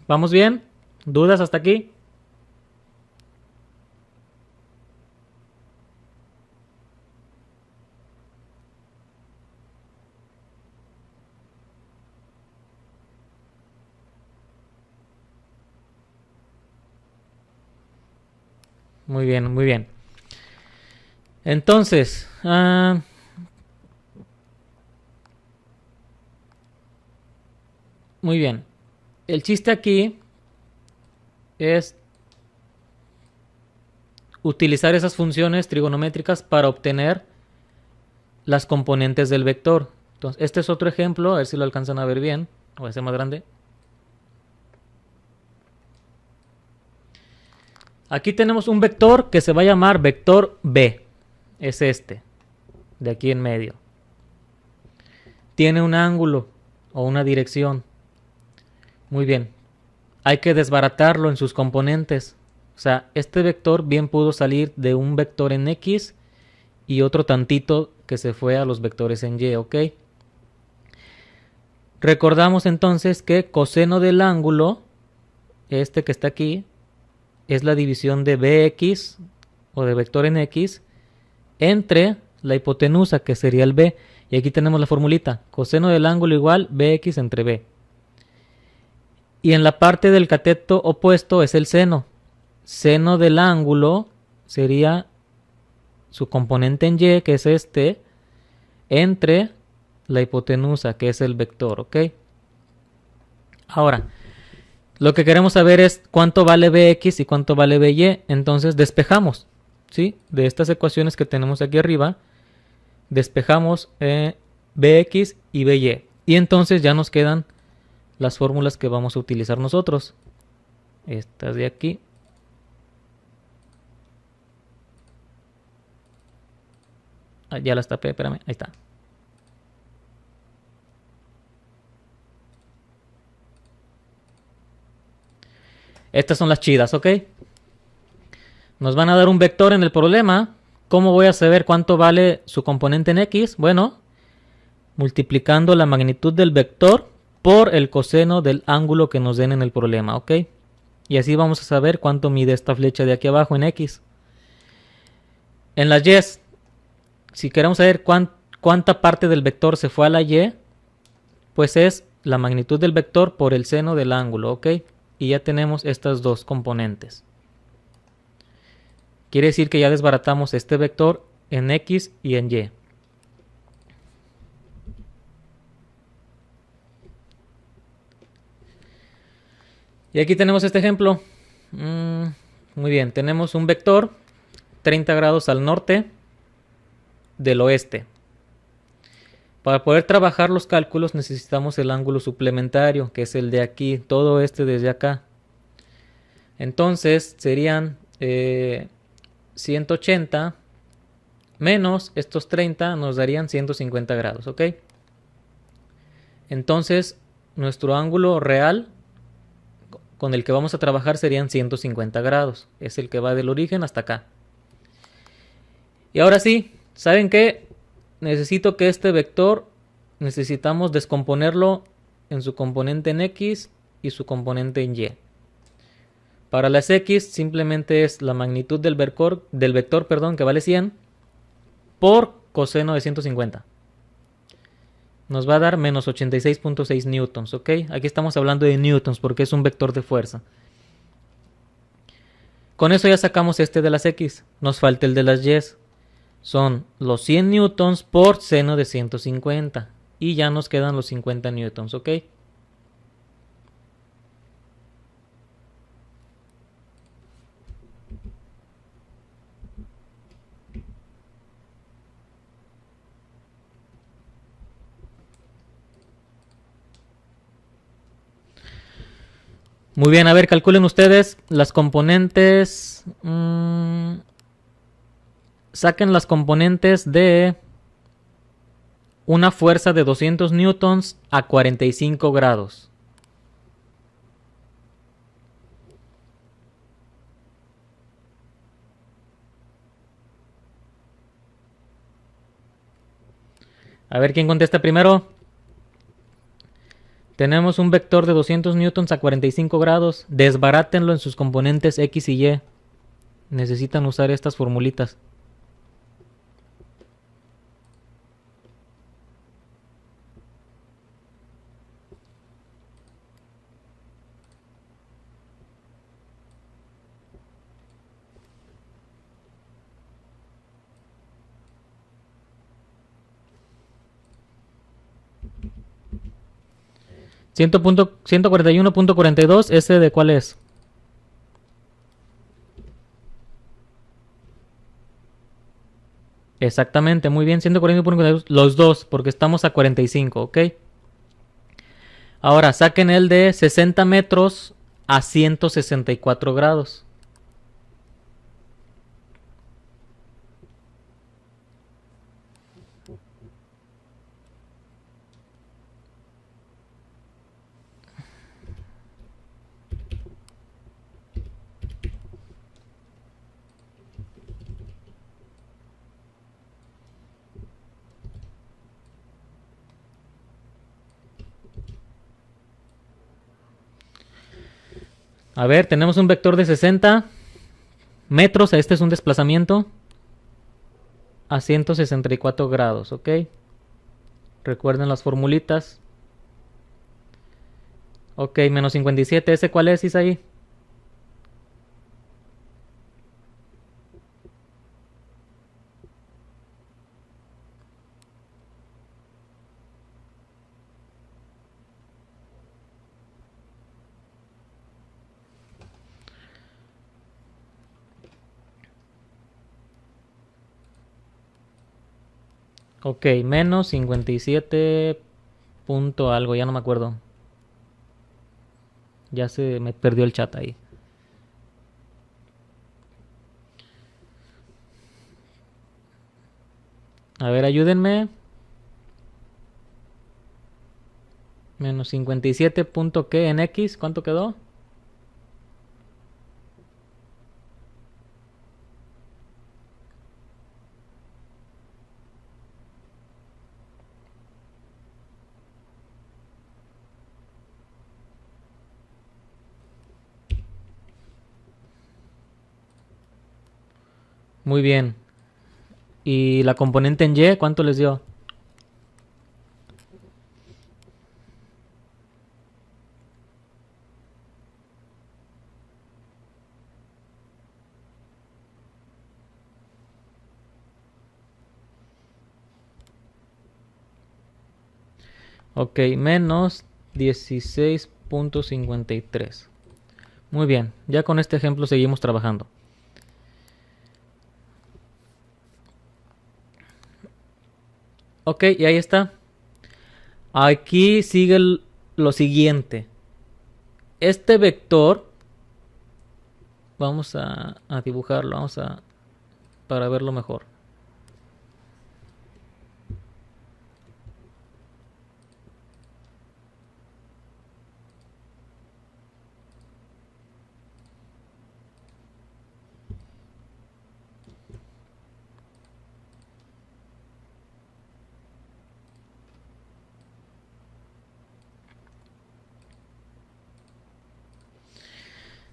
¿Vamos bien? ¿Dudas hasta aquí? Muy bien, muy bien. Entonces, muy bien. El chiste aquí es utilizar esas funciones trigonométricas para obtener las componentes del vector. Entonces, este es otro ejemplo, a ver si lo alcanzan a ver bien. Voy a hacer más grande. Aquí tenemos un vector que se va a llamar vector B. Es este, de aquí en medio. Tiene un ángulo o una dirección. Muy bien. Hay que desbaratarlo en sus componentes. O sea, este vector bien pudo salir de un vector en X y otro tantito que se fue a los vectores en Y, ¿ok? Recordamos entonces que coseno del ángulo, este que está aquí, es la división de Bx o de vector en X entre la hipotenusa, que sería el B. Y aquí tenemos la formulita, coseno del ángulo igual Bx entre B. Y en la parte del cateto opuesto es el seno. Seno del ángulo sería su componente en Y, que es este, entre la hipotenusa, que es el vector, ¿ok? Ahora, lo que queremos saber es cuánto vale Bx y cuánto vale By. Entonces despejamos, ¿sí? De estas ecuaciones que tenemos aquí arriba, despejamos Bx y By. Y entonces ya nos quedan las fórmulas que vamos a utilizar nosotros. Estas de aquí. Ah, ya las tapé, espérame, ahí está. Estas son las chidas, ¿ok? Nos van a dar un vector en el problema. ¿Cómo voy a saber cuánto vale su componente en X? Bueno, multiplicando la magnitud del vector por el coseno del ángulo que nos den en el problema, ¿ok? Y así vamos a saber cuánto mide esta flecha de aquí abajo en X. En las Y, si queremos saber cuánta parte del vector se fue a la Y, pues es la magnitud del vector por el seno del ángulo, ¿ok? Y ya tenemos estas dos componentes. Quiere decir que ya desbaratamos este vector en X y en Y. Y aquí tenemos este ejemplo. Muy bien, tenemos un vector 30 grados al norte del oeste. Para poder trabajar los cálculos necesitamos el ángulo suplementario, que es el de aquí, todo este desde acá. Entonces serían 180 menos estos 30 nos darían 150 grados, ¿ok? Entonces nuestro ángulo real con el que vamos a trabajar serían 150 grados. Es el que va del origen hasta acá. Y ahora sí, ¿saben qué? Necesito que este vector, necesitamos descomponerlo en su componente en X y su componente en Y. Para las X simplemente es la magnitud del vector, que vale 100 por coseno de 150. Nos va a dar menos 86.6 newtons, ¿ok? Aquí estamos hablando de newtons porque es un vector de fuerza. Con eso ya sacamos este de las X. Nos falta el de las Y. Son los 100 newtons por seno de 150. Y ya nos quedan los 50 newtons, ¿ok? Muy bien, a ver, calculen ustedes las componentes. Saquen las componentes de una fuerza de 200 newtons a 45 grados. A ver quién contesta primero. Tenemos un vector de 200 newtons a 45 grados. Desbarátenlo en sus componentes X y Y. Necesitan usar estas formulitas. Ciento 141.42, ¿ese de cuál es? Exactamente, muy bien, 141.42, los dos, porque estamos a 45, ¿ok? Ahora, saquen el de 60 metros a 164 grados. A ver, tenemos un vector de 60 metros, este es un desplazamiento, a 164 grados, ¿ok? Recuerden las formulitas. Ok, menos 57, ¿ese cuál es, Isaí? Ok, menos 57 punto algo, ya no me acuerdo. Ya se me perdió el chat ahí. A ver, ayúdenme. Menos 57 punto qué en X, ¿cuánto quedó? Muy bien. ¿Y la componente en Y cuánto les dio? Ok, menos 16.53. Muy bien, ya con este ejemplo seguimos trabajando. Ok, y ahí está. Aquí sigue lo siguiente. Este vector, vamos a dibujarlo, para verlo mejor.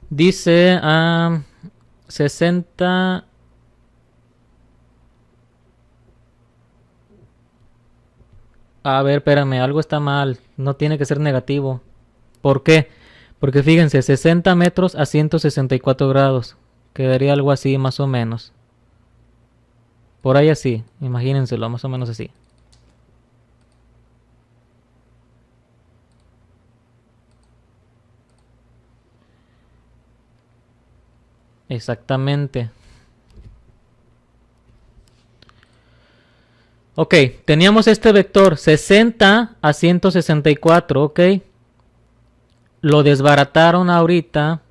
Dice 60. A ver, espérame, algo está mal. No tiene que ser negativo. ¿Por qué? Porque fíjense, 60 metros a 164 grados. Quedaría algo así, más o menos. Por ahí así, imagínenselo, más o menos así. Exactamente. Ok, teníamos este vector 60 a 164, ok. Lo desbarataron ahorita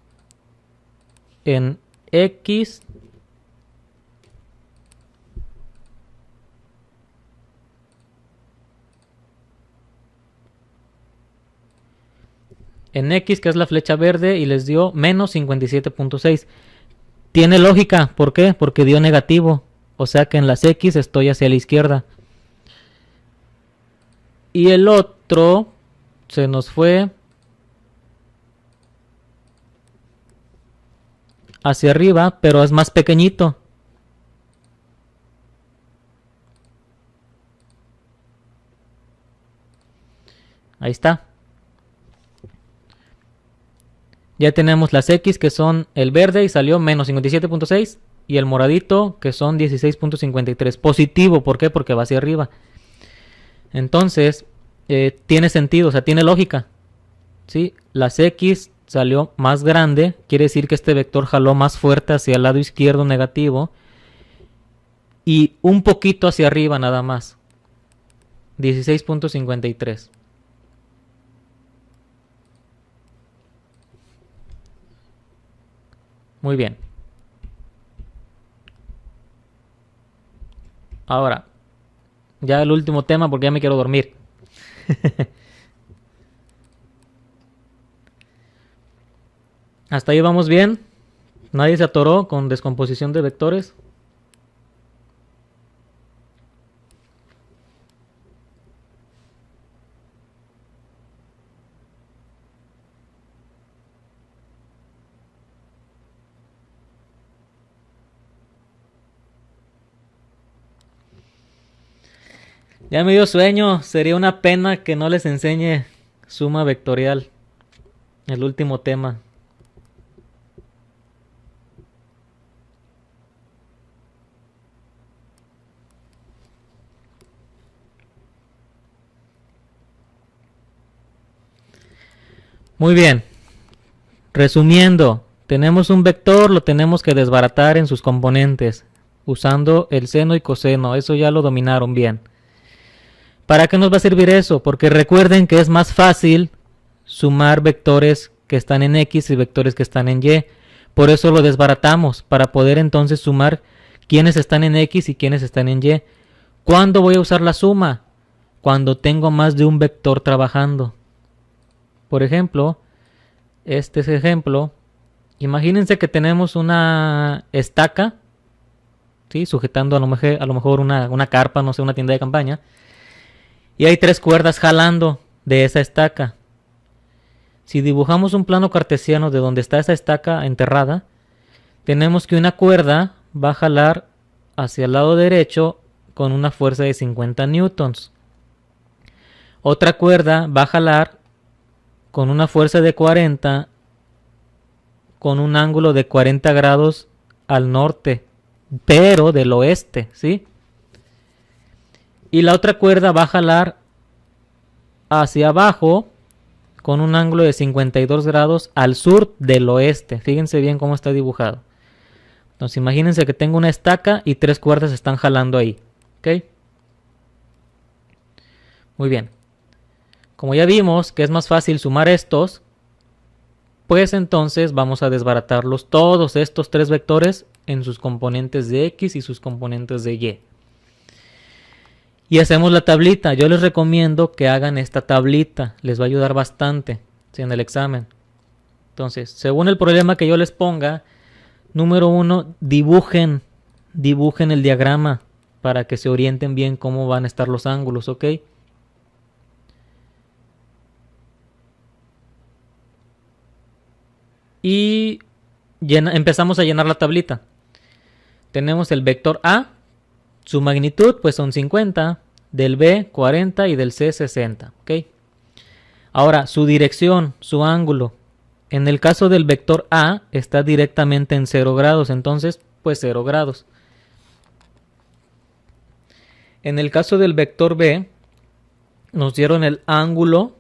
en X que es la flecha verde, y les dio menos 57.6. Tiene lógica, ¿por qué? Porque dio negativo, o sea que en las X estoy hacia la izquierda. Y el otro se nos fue hacia arriba, pero es más pequeñito. Ahí está. Ya tenemos las X, que son el verde y salió menos 57.6, y el moradito, que son 16.53. Positivo, ¿por qué? Porque va hacia arriba. Entonces, tiene sentido, o sea, tiene lógica. ¿Sí? Las X salió más grande, quiere decir que este vector jaló más fuerte hacia el lado izquierdo negativo, y un poquito hacia arriba nada más. 16.53. Muy bien. Ahora, ya el último tema porque ya me quiero dormir. Hasta ahí vamos bien. Nadie se atoró con descomposición de vectores. Ya me dio sueño. Sería una pena que no les enseñe suma vectorial. El último tema. Muy bien. Resumiendo, tenemos un vector, lo tenemos que desbaratar en sus componentes, usando el seno y coseno. Eso ya lo dominaron bien. ¿Para qué nos va a servir eso? Porque recuerden que es más fácil sumar vectores que están en X y vectores que están en Y. Por eso lo desbaratamos, para poder entonces sumar quiénes están en X y quiénes están en Y. ¿Cuándo voy a usar la suma? Cuando tengo más de un vector trabajando. Por ejemplo, este es ejemplo. Imagínense que tenemos una estaca, ¿sí? Sujetando a lo mejor una carpa, no sé, una tienda de campaña. Y hay 3 cuerdas jalando de esa estaca. Si dibujamos un plano cartesiano de donde está esa estaca enterrada, tenemos que una cuerda va a jalar hacia el lado derecho con una fuerza de 50 newtons. Otra cuerda va a jalar con una fuerza de 40 con un ángulo de 40 grados al norte, pero del oeste, ¿sí? Y la otra cuerda va a jalar hacia abajo con un ángulo de 52 grados al sur del oeste. Fíjense bien cómo está dibujado. Entonces imagínense que tengo una estaca y tres cuerdas están jalando ahí. ¿Ok? Muy bien. Como ya vimos que es más fácil sumar estos, pues entonces vamos a desbaratarlos todos estos tres vectores en sus componentes de X y sus componentes de Y. Y hacemos la tablita. Yo les recomiendo que hagan esta tablita. Les va a ayudar bastante, ¿sí?, en el examen. Entonces, según el problema que yo les ponga, número 1, dibujen el diagrama para que se orienten bien cómo van a estar los ángulos, ¿ok? Y empezamos a llenar la tablita. Tenemos el vector A, su magnitud pues son 50, del B 40 y del C 60, ¿ok? Ahora, su dirección, su ángulo. En el caso del vector A está directamente en 0 grados, entonces pues 0 grados. En el caso del vector B, nos dieron el ángulo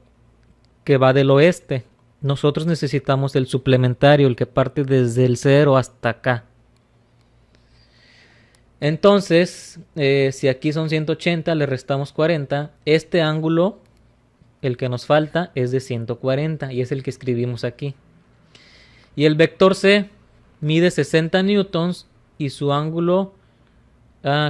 que va del oeste. Nosotros necesitamos el suplementario, el que parte desde el 0 hasta acá. Entonces, si aquí son 180, le restamos 40. Este ángulo, el que nos falta, es de 140 y es el que escribimos aquí. Y el vector C mide 60 newtons y su ángulo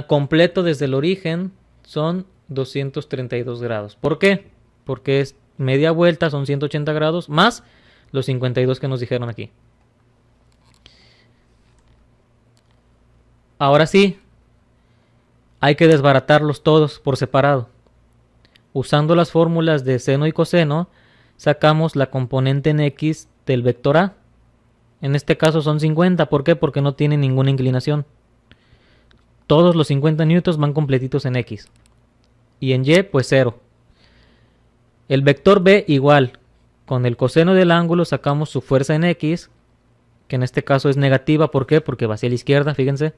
completo desde el origen son 232 grados. ¿Por qué? Porque es media vuelta, son 180 grados, más los 52 que nos dijeron aquí. Ahora sí, hay que desbaratarlos todos por separado. Usando las fórmulas de seno y coseno, sacamos la componente en X del vector A. En este caso son 50. ¿Por qué? Porque no tiene ninguna inclinación. Todos los 50 newtons van completitos en X. Y en Y, pues 0. El vector B igual. Con el coseno del ángulo sacamos su fuerza en X, que en este caso es negativa. ¿Por qué? Porque va hacia la izquierda, fíjense.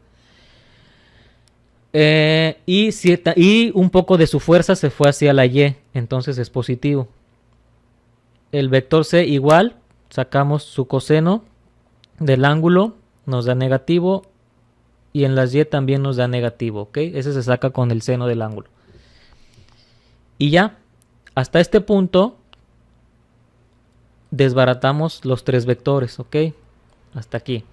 Y un poco de su fuerza se fue hacia la Y, entonces es positivo. El vector C igual, sacamos su coseno del ángulo, nos da negativo, y en las Y también nos da negativo, ¿ok? Ese se saca con el seno del ángulo. Y ya, hasta este punto desbaratamos los tres vectores, ¿ok? Hasta aquí.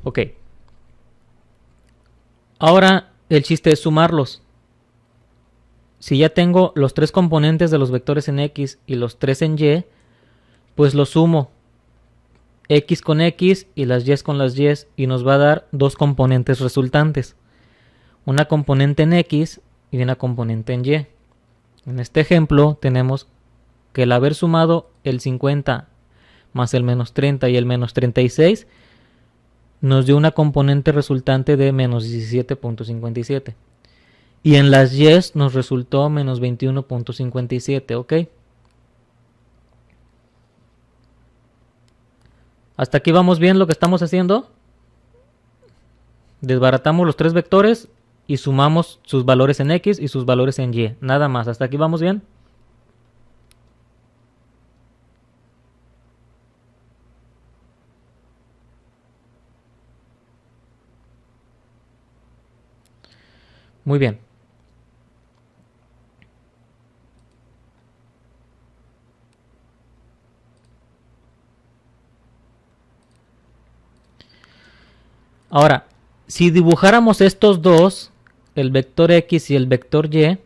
Ok. Ahora el chiste es sumarlos. Si ya tengo los tres componentes de los vectores en X y los tres en Y, pues los sumo. X con X y las Y con las Y, y nos va a dar dos componentes resultantes. Una componente en X y una componente en Y. En este ejemplo tenemos que el haber sumado el 50 más el menos 30 y el menos 36 nos dio una componente resultante de menos 17.57. Y en las Y nos resultó menos 21.57, ¿ok? Hasta aquí vamos bien lo que estamos haciendo. Desbaratamos los tres vectores y sumamos sus valores en X y sus valores en Y. Nada más. Hasta aquí vamos bien. Muy bien. Ahora, si dibujáramos estos dos, el vector X y el vector Y,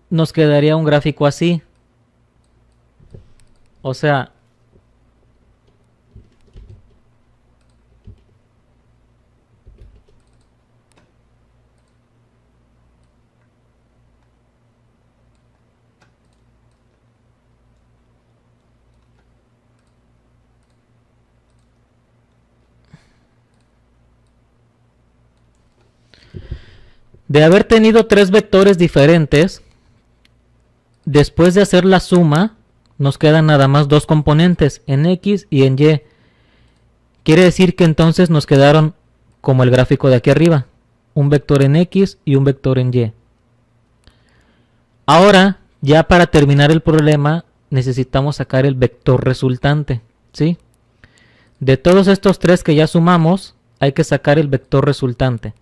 nos quedaría un gráfico así. O sea, De haber tenido tres vectores diferentes, después de hacer la suma, nos quedan nada más dos componentes, en X y en Y. Quiere decir que entonces nos quedaron como el gráfico de aquí arriba, un vector en X y un vector en Y. Ahora, ya para terminar el problema, necesitamos sacar el vector resultante, ¿sí? De todos estos tres que ya sumamos, hay que sacar el vector resultante.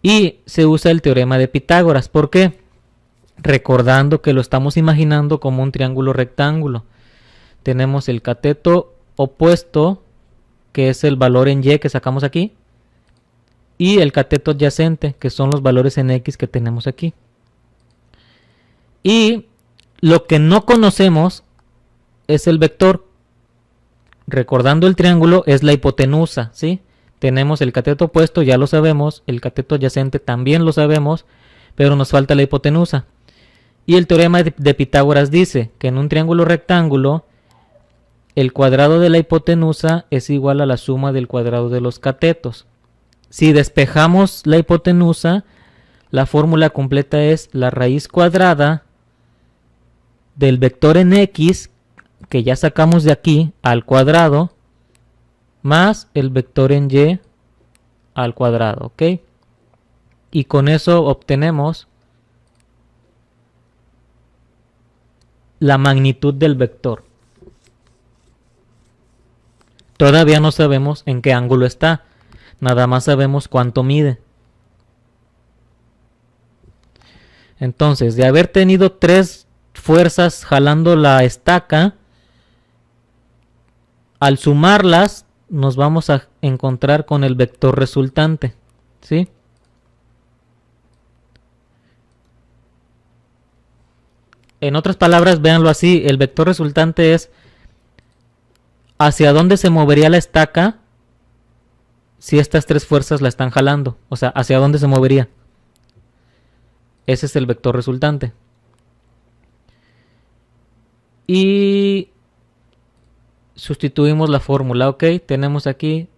Y se usa el teorema de Pitágoras. ¿Por qué? Recordando que lo estamos imaginando como un triángulo rectángulo. Tenemos el cateto opuesto, que es el valor en Y que sacamos aquí, y el cateto adyacente, que son los valores en X que tenemos aquí. Y lo que no conocemos es el vector. Recordando el triángulo, es la hipotenusa, ¿sí? Tenemos el cateto opuesto, ya lo sabemos, el cateto adyacente también lo sabemos, pero nos falta la hipotenusa. Y el teorema de Pitágoras dice que en un triángulo rectángulo, el cuadrado de la hipotenusa es igual a la suma del cuadrado de los catetos. Si despejamos la hipotenusa, la fórmula completa es la raíz cuadrada del vector en X, que ya sacamos de aquí, al cuadrado, más el vector en Y al cuadrado, ¿ok? Y con eso obtenemos la magnitud del vector. Todavía no sabemos en qué ángulo está, nada más sabemos cuánto mide. Entonces, de haber tenido tres fuerzas jalando la estaca, al sumarlas nos vamos a encontrar con el vector resultante, ¿sí? En otras palabras, véanlo así, el vector resultante es hacia dónde se movería la estaca si estas tres fuerzas la están jalando, o sea, hacia dónde se movería. Ese es el vector resultante. Y sustituimos la fórmula, ok, tenemos aquí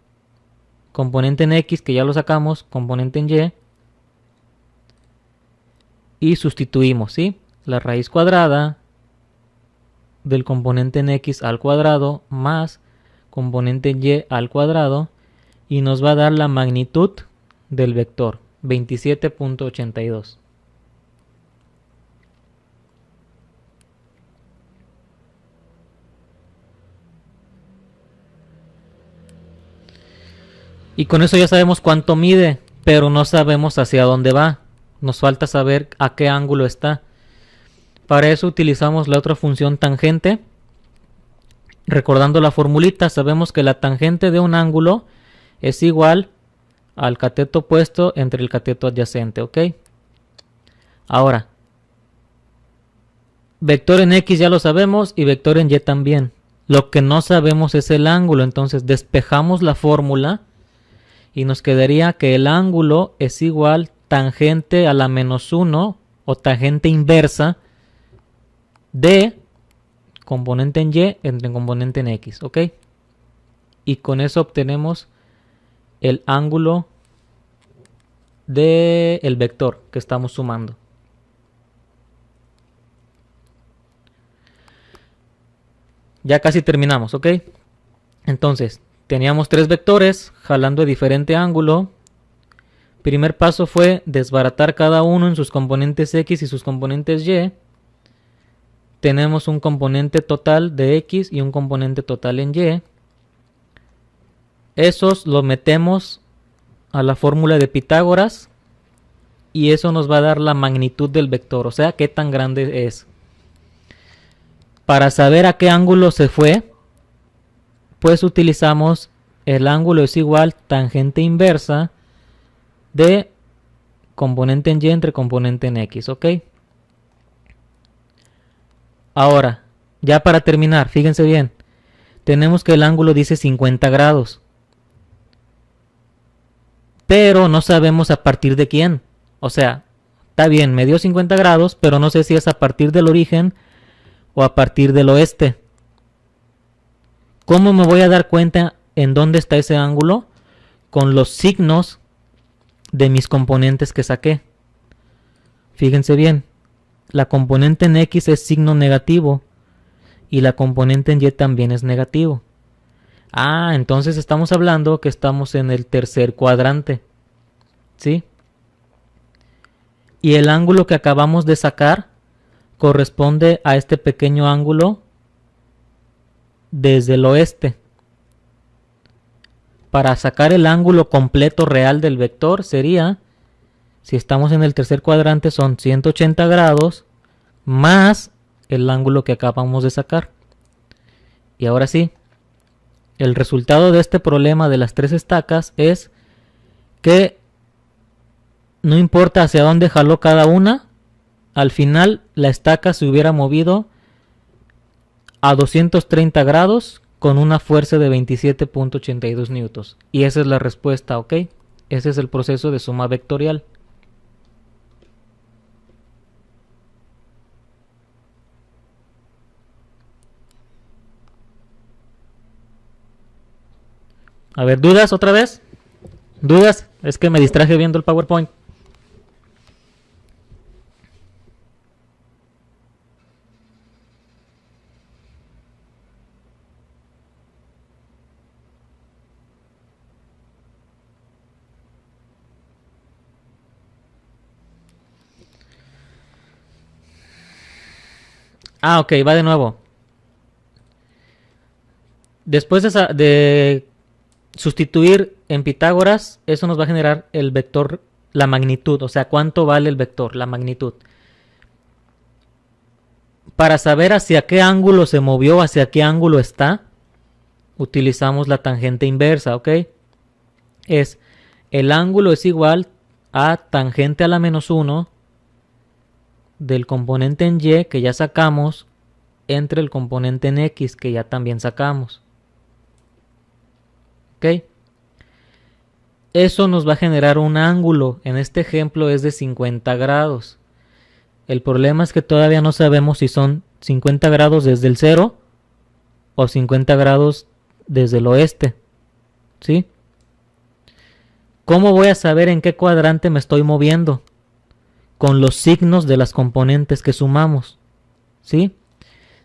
componente en X, que ya lo sacamos, componente en Y, y sustituimos, ¿sí? La raíz cuadrada del componente en X al cuadrado más componente en Y al cuadrado, y nos va a dar la magnitud del vector, 27.82. Y con eso ya sabemos cuánto mide, pero no sabemos hacia dónde va. Nos falta saber a qué ángulo está. Para eso utilizamos la otra función tangente. Recordando la formulita, sabemos que la tangente de un ángulo es igual al cateto opuesto entre el cateto adyacente, ¿ok? Ahora, vector en X ya lo sabemos y vector en Y también. Lo que no sabemos es el ángulo, entonces despejamos la fórmula y nos quedaría que el ángulo es igual tangente a la menos 1 o tangente inversa de componente en Y entre componente en X, ¿ok? Y con eso obtenemos el ángulo del vector que estamos sumando. Ya casi terminamos, ¿ok? Entonces, teníamos tres vectores jalando de diferente ángulo. Primer paso fue desbaratar cada uno en sus componentes X y sus componentes Y. Tenemos un componente total de X y un componente total en Y. Esos lo metemos a la fórmula de Pitágoras y eso nos va a dar la magnitud del vector, o sea, qué tan grande es. Para saber a qué ángulo se fue, pues utilizamos el ángulo es igual tangente inversa de componente en Y entre componente en X, ¿ok? Ahora, ya para terminar, fíjense bien, tenemos que el ángulo dice 50 grados. Pero no sabemos a partir de quién. O sea, está bien, me dio 50 grados, pero no sé si es a partir del origen o a partir del oeste. ¿Cómo me voy a dar cuenta en dónde está ese ángulo? Con los signos de mis componentes que saqué. Fíjense bien, la componente en X es signo negativo y la componente en Y también es negativo. Ah, entonces estamos hablando que estamos en el tercer cuadrante, ¿sí? Y el ángulo que acabamos de sacar corresponde a este pequeño ángulo desde el oeste. Para sacar el ángulo completo real del vector sería, si estamos en el tercer cuadrante, son 180 grados más el ángulo que acabamos de sacar. Y ahora sí, el resultado de este problema de las tres estacas es que no importa hacia dónde jaló cada una, al final la estaca se hubiera movido a 230 grados con una fuerza de 27.82 newtons. Y esa es la respuesta, ¿ok? Ese es el proceso de suma vectorial. A ver, ¿dudas otra vez? ¿Dudas? Es que me distraje viendo el PowerPoint. Ah, ok, va de nuevo. Después de sustituir en Pitágoras, eso nos va a generar el vector, la magnitud, o sea, cuánto vale el vector, la magnitud. Para saber hacia qué ángulo se movió, hacia qué ángulo está, utilizamos la tangente inversa, ¿ok? Es el ángulo es igual a tangente a la menos 1 del componente en Y que ya sacamos entre el componente en X que ya también sacamos. ¿Ok? Eso nos va a generar un ángulo. En este ejemplo es de 50 grados. El problema es que todavía no sabemos si son 50 grados desde el cero o 50 grados desde el oeste. ¿Sí? ¿Cómo voy a saber en qué cuadrante me estoy moviendo? Con los signos de las componentes que sumamos. ¿Sí?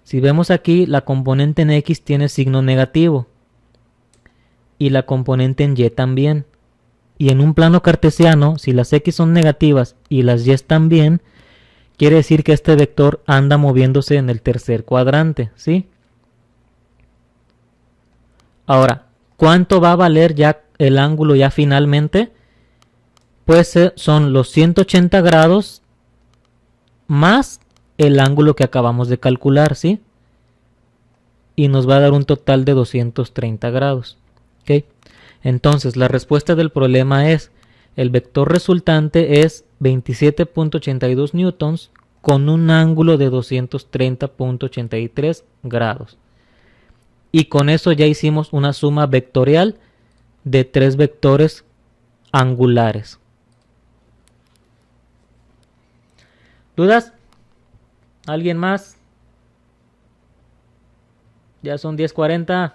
Si vemos aquí, la componente en X tiene signo negativo. Y la componente en Y también. Y en un plano cartesiano, si las X son negativas y las Y también, quiere decir que este vector anda moviéndose en el tercer cuadrante, ¿sí? Ahora, ¿cuánto va a valer ya el ángulo ya finalmente? Pues son los 180 grados más el ángulo que acabamos de calcular, ¿sí? Y nos va a dar un total de 230 grados, ¿ok? Entonces, la respuesta del problema es, el vector resultante es 27.82 newtons con un ángulo de 230.83 grados. Y con eso ya hicimos una suma vectorial de tres vectores angulares. ¿Dudas? ¿Alguien más? Ya son 10:40.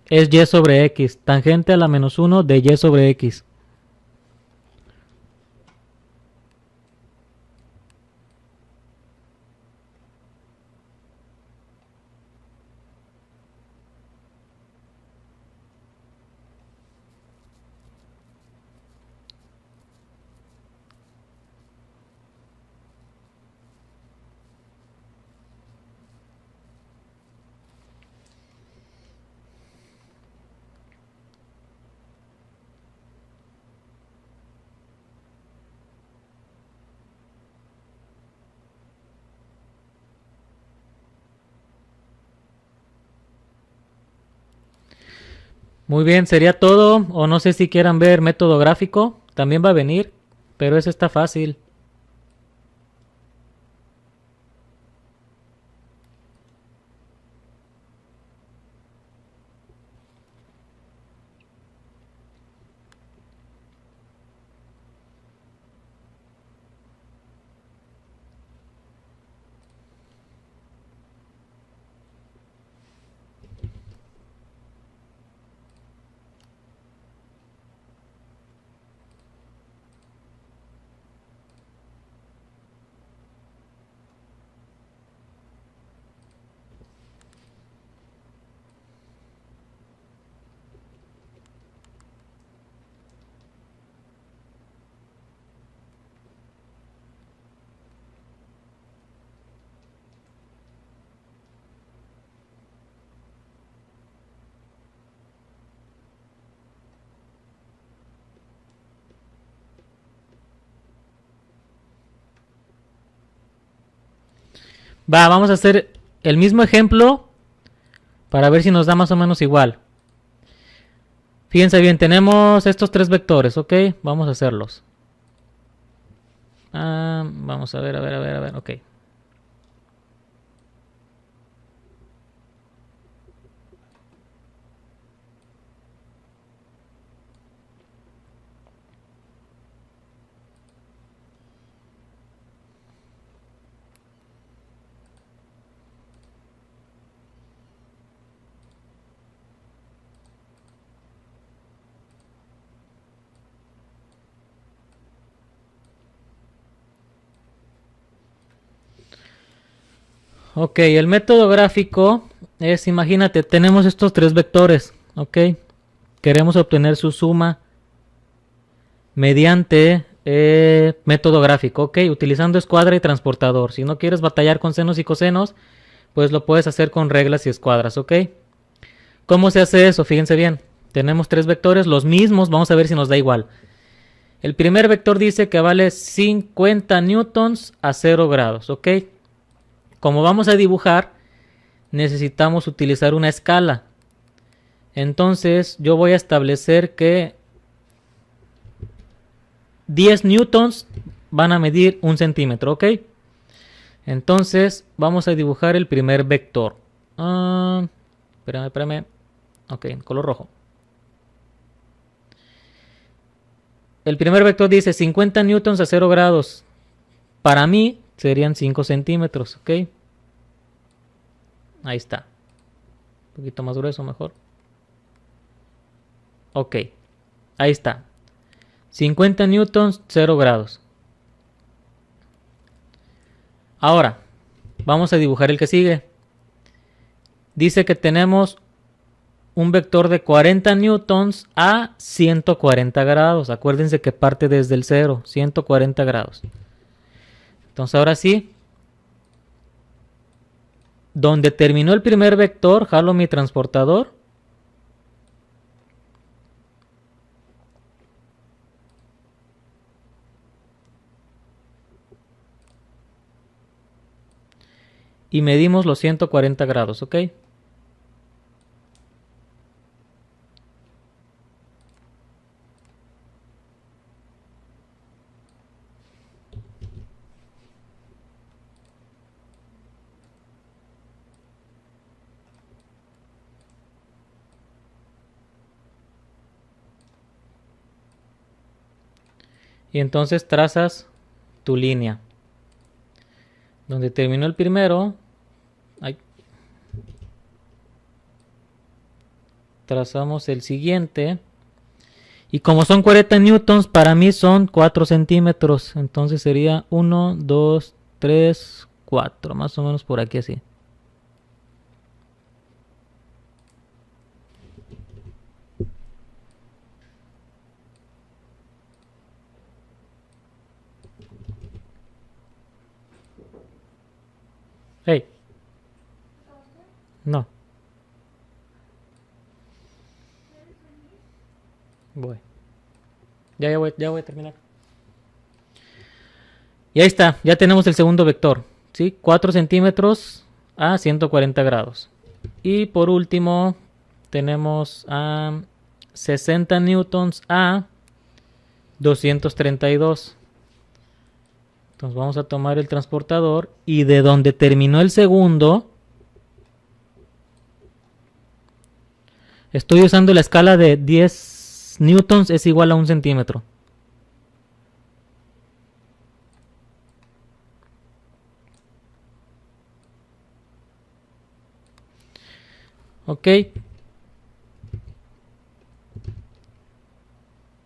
Es y sobre x, tangente a la menos 1 de y sobre x. Muy bien, sería todo. O no sé si quieran ver método gráfico. También va a venir. Pero ese está fácil. Va, vamos a hacer el mismo ejemplo para ver si nos da más o menos igual. Fíjense bien, tenemos estos tres vectores, ¿ok? Vamos a hacerlos. Vamos a ver, ok. Ok, el método gráfico es, imagínate, tenemos estos tres vectores, ok. Queremos obtener su suma mediante método gráfico, ok, utilizando escuadra y transportador. Si no quieres batallar con senos y cosenos, pues lo puedes hacer con reglas y escuadras, ok. ¿Cómo se hace eso? Fíjense bien, tenemos tres vectores, los mismos, vamos a ver si nos da igual. El primer vector dice que vale 50 newtons a 0 grados, ok. Como vamos a dibujar, necesitamos utilizar una escala. Entonces yo voy a establecer que 10 newtons van a medir 1 centímetro, ¿ok? Entonces vamos a dibujar el primer vector. Espérame. Ok, en color rojo. El primer vector dice 50 newtons a 0 grados. Para mí serían 5 centímetros, ¿ok? Ahí está. Un poquito más grueso mejor. Ok, ahí está. 50 newtons, 0 grados. Ahora, vamos a dibujar el que sigue. Dice que tenemos un vector de 40 newtons a 140 grados. Acuérdense que parte desde el 0, 140 grados. Entonces ahora sí, donde terminó el primer vector, jalo mi transportador. Y medimos los 140 grados, ¿ok? Y entonces trazas tu línea. Donde terminó el primero, trazamos el siguiente. Y como son 40 newtons, para mí son 4 centímetros. Entonces sería 1, 2, 3, 4. Más o menos por aquí así. Hey. No. Voy. Ya voy a terminar. Y ahí está, ya tenemos el segundo vector, ¿sí? 4 centímetros a 140 grados. Y por último, tenemos 60 newtons a 232. Entonces vamos a tomar el transportador y de donde terminó el segundo, estoy usando la escala de 10 newtons es igual a 1 centímetro. Ok.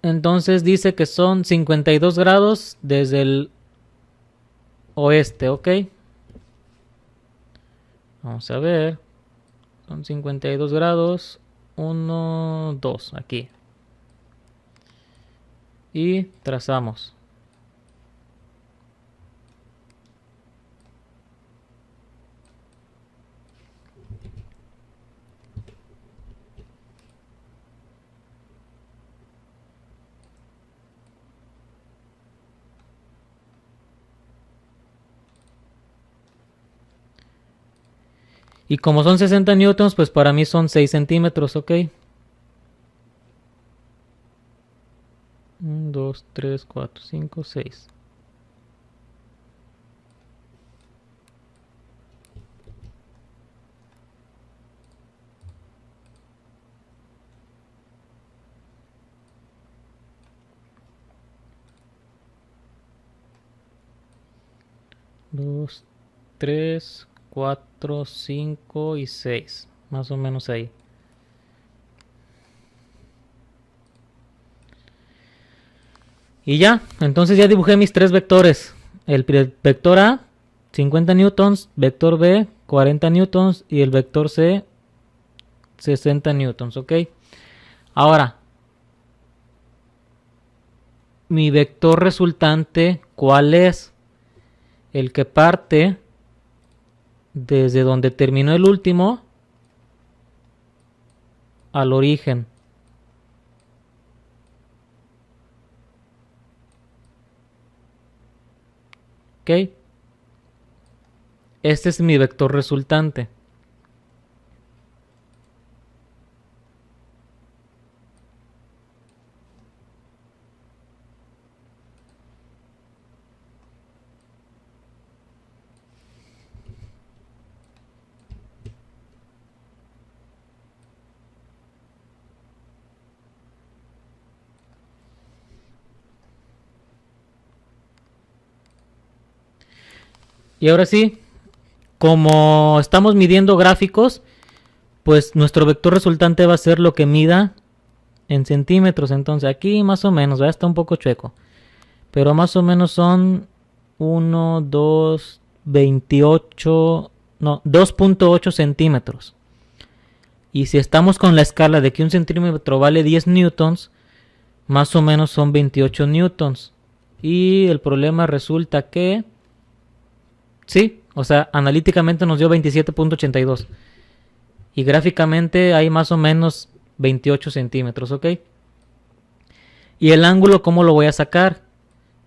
Entonces dice que son 52 grados desde el oeste, ok. Vamos a ver. Son 52 grados. 1, 2, aquí. Y trazamos. Y como son 60 newtons, pues para mí son 6 centímetros, ok. 1, 2, 3, 4, 5, 6. Dos, 3, 4, 5 y 6. Más o menos ahí. Y ya, entonces ya dibujé mis tres vectores. El vector A, 50 newtons, vector B, 40 newtons y el vector C, 60 newtons, ¿ok? Ahora, mi vector resultante, ¿cuál es? El que parte desde donde terminó el último al origen. ¿Ok? Este es mi vector resultante. Y ahora sí, como estamos midiendo gráficos, pues nuestro vector resultante va a ser lo que mida en centímetros. Entonces aquí más o menos, ya está un poco chueco, pero más o menos son 1, 2, 28, no, 2.8 centímetros. Y si estamos con la escala de que un centímetro vale 10 newtons, más o menos son 28 newtons. Y el problema resulta que sí, o sea, analíticamente nos dio 27.82. Y gráficamente hay más o menos 28 centímetros, ¿ok? Y el ángulo, ¿cómo lo voy a sacar?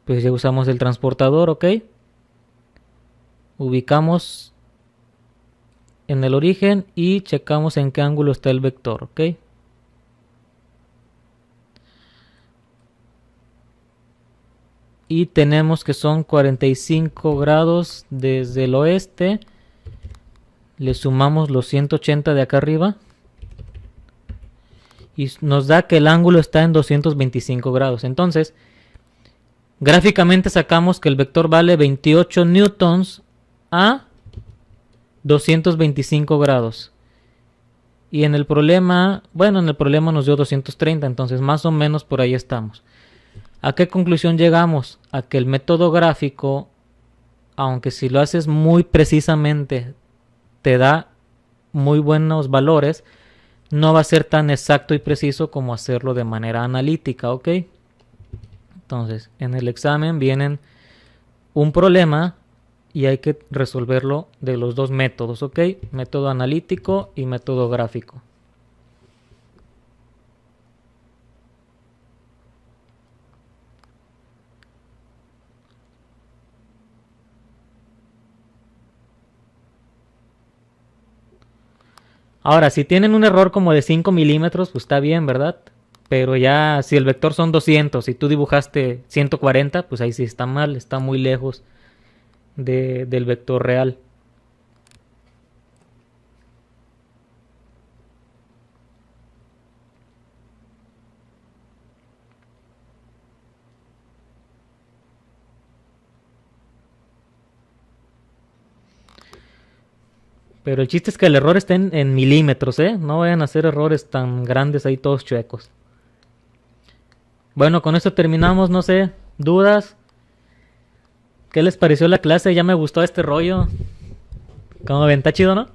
Pues ya usamos el transportador, ¿ok? Ubicamos en el origen y checamos en qué ángulo está el vector, ¿ok? Y tenemos que son 45 grados desde el oeste. Le sumamos los 180 de acá arriba. Y nos da que el ángulo está en 225 grados. Entonces, gráficamente sacamos que el vector vale 28 newtons a 225 grados. Y en el problema, bueno, en el problema nos dio 230, entonces más o menos por ahí estamos. ¿A qué conclusión llegamos? A que el método gráfico, aunque si lo haces muy precisamente, te da muy buenos valores, no va a ser tan exacto y preciso como hacerlo de manera analítica, ¿ok? Entonces, en el examen vienen un problema y hay que resolverlo de los dos métodos, ¿ok? Método analítico y método gráfico. Ahora, si tienen un error como de 5 milímetros, pues está bien, ¿verdad? Pero ya si el vector son 200 y tú dibujaste 140, pues ahí sí está mal, está muy lejos del vector real. Pero el chiste es que el error está en milímetros, ¿eh? No vayan a hacer errores tan grandes ahí todos chuecos. Bueno, con esto terminamos, no sé, dudas. ¿Qué les pareció la clase? Ya me gustó este rollo. ¿Cómo ven? ¿Está chido, no?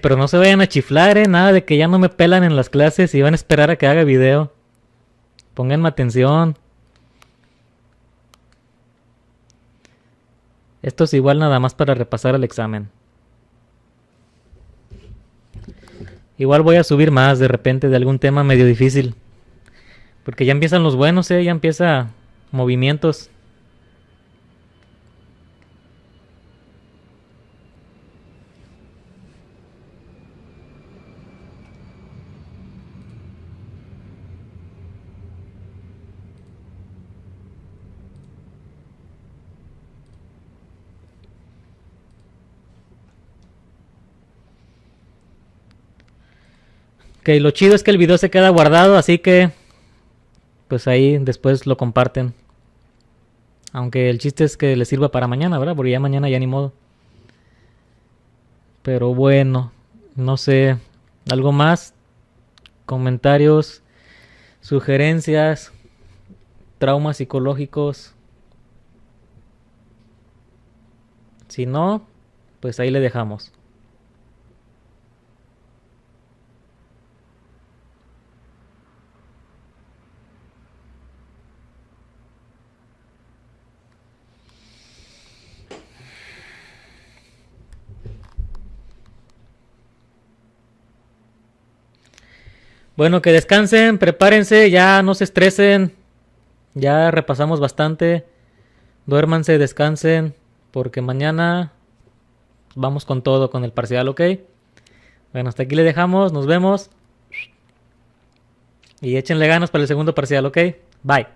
Pero no se vayan a chiflar, nada de que ya no me pelan en las clases y van a esperar a que haga video. Pónganme atención. Esto es igual nada más para repasar el examen. Igual voy a subir más de repente de algún tema medio difícil. Porque ya empiezan los buenos, ya empieza movimientos. Ok, lo chido es que el video se queda guardado, así que pues ahí después lo comparten. Aunque el chiste es que les sirva para mañana, ¿verdad? Porque ya mañana ya ni modo. Pero bueno, no sé. ¿Algo más? Comentarios, sugerencias, traumas psicológicos. Si no, pues ahí le dejamos. Bueno, que descansen, prepárense, ya no se estresen. Ya repasamos bastante. Duérmanse, descansen, porque mañana vamos con todo con el parcial, ¿ok? Bueno, hasta aquí le dejamos, nos vemos. Y échenle ganas para el segundo parcial, ¿ok? Bye.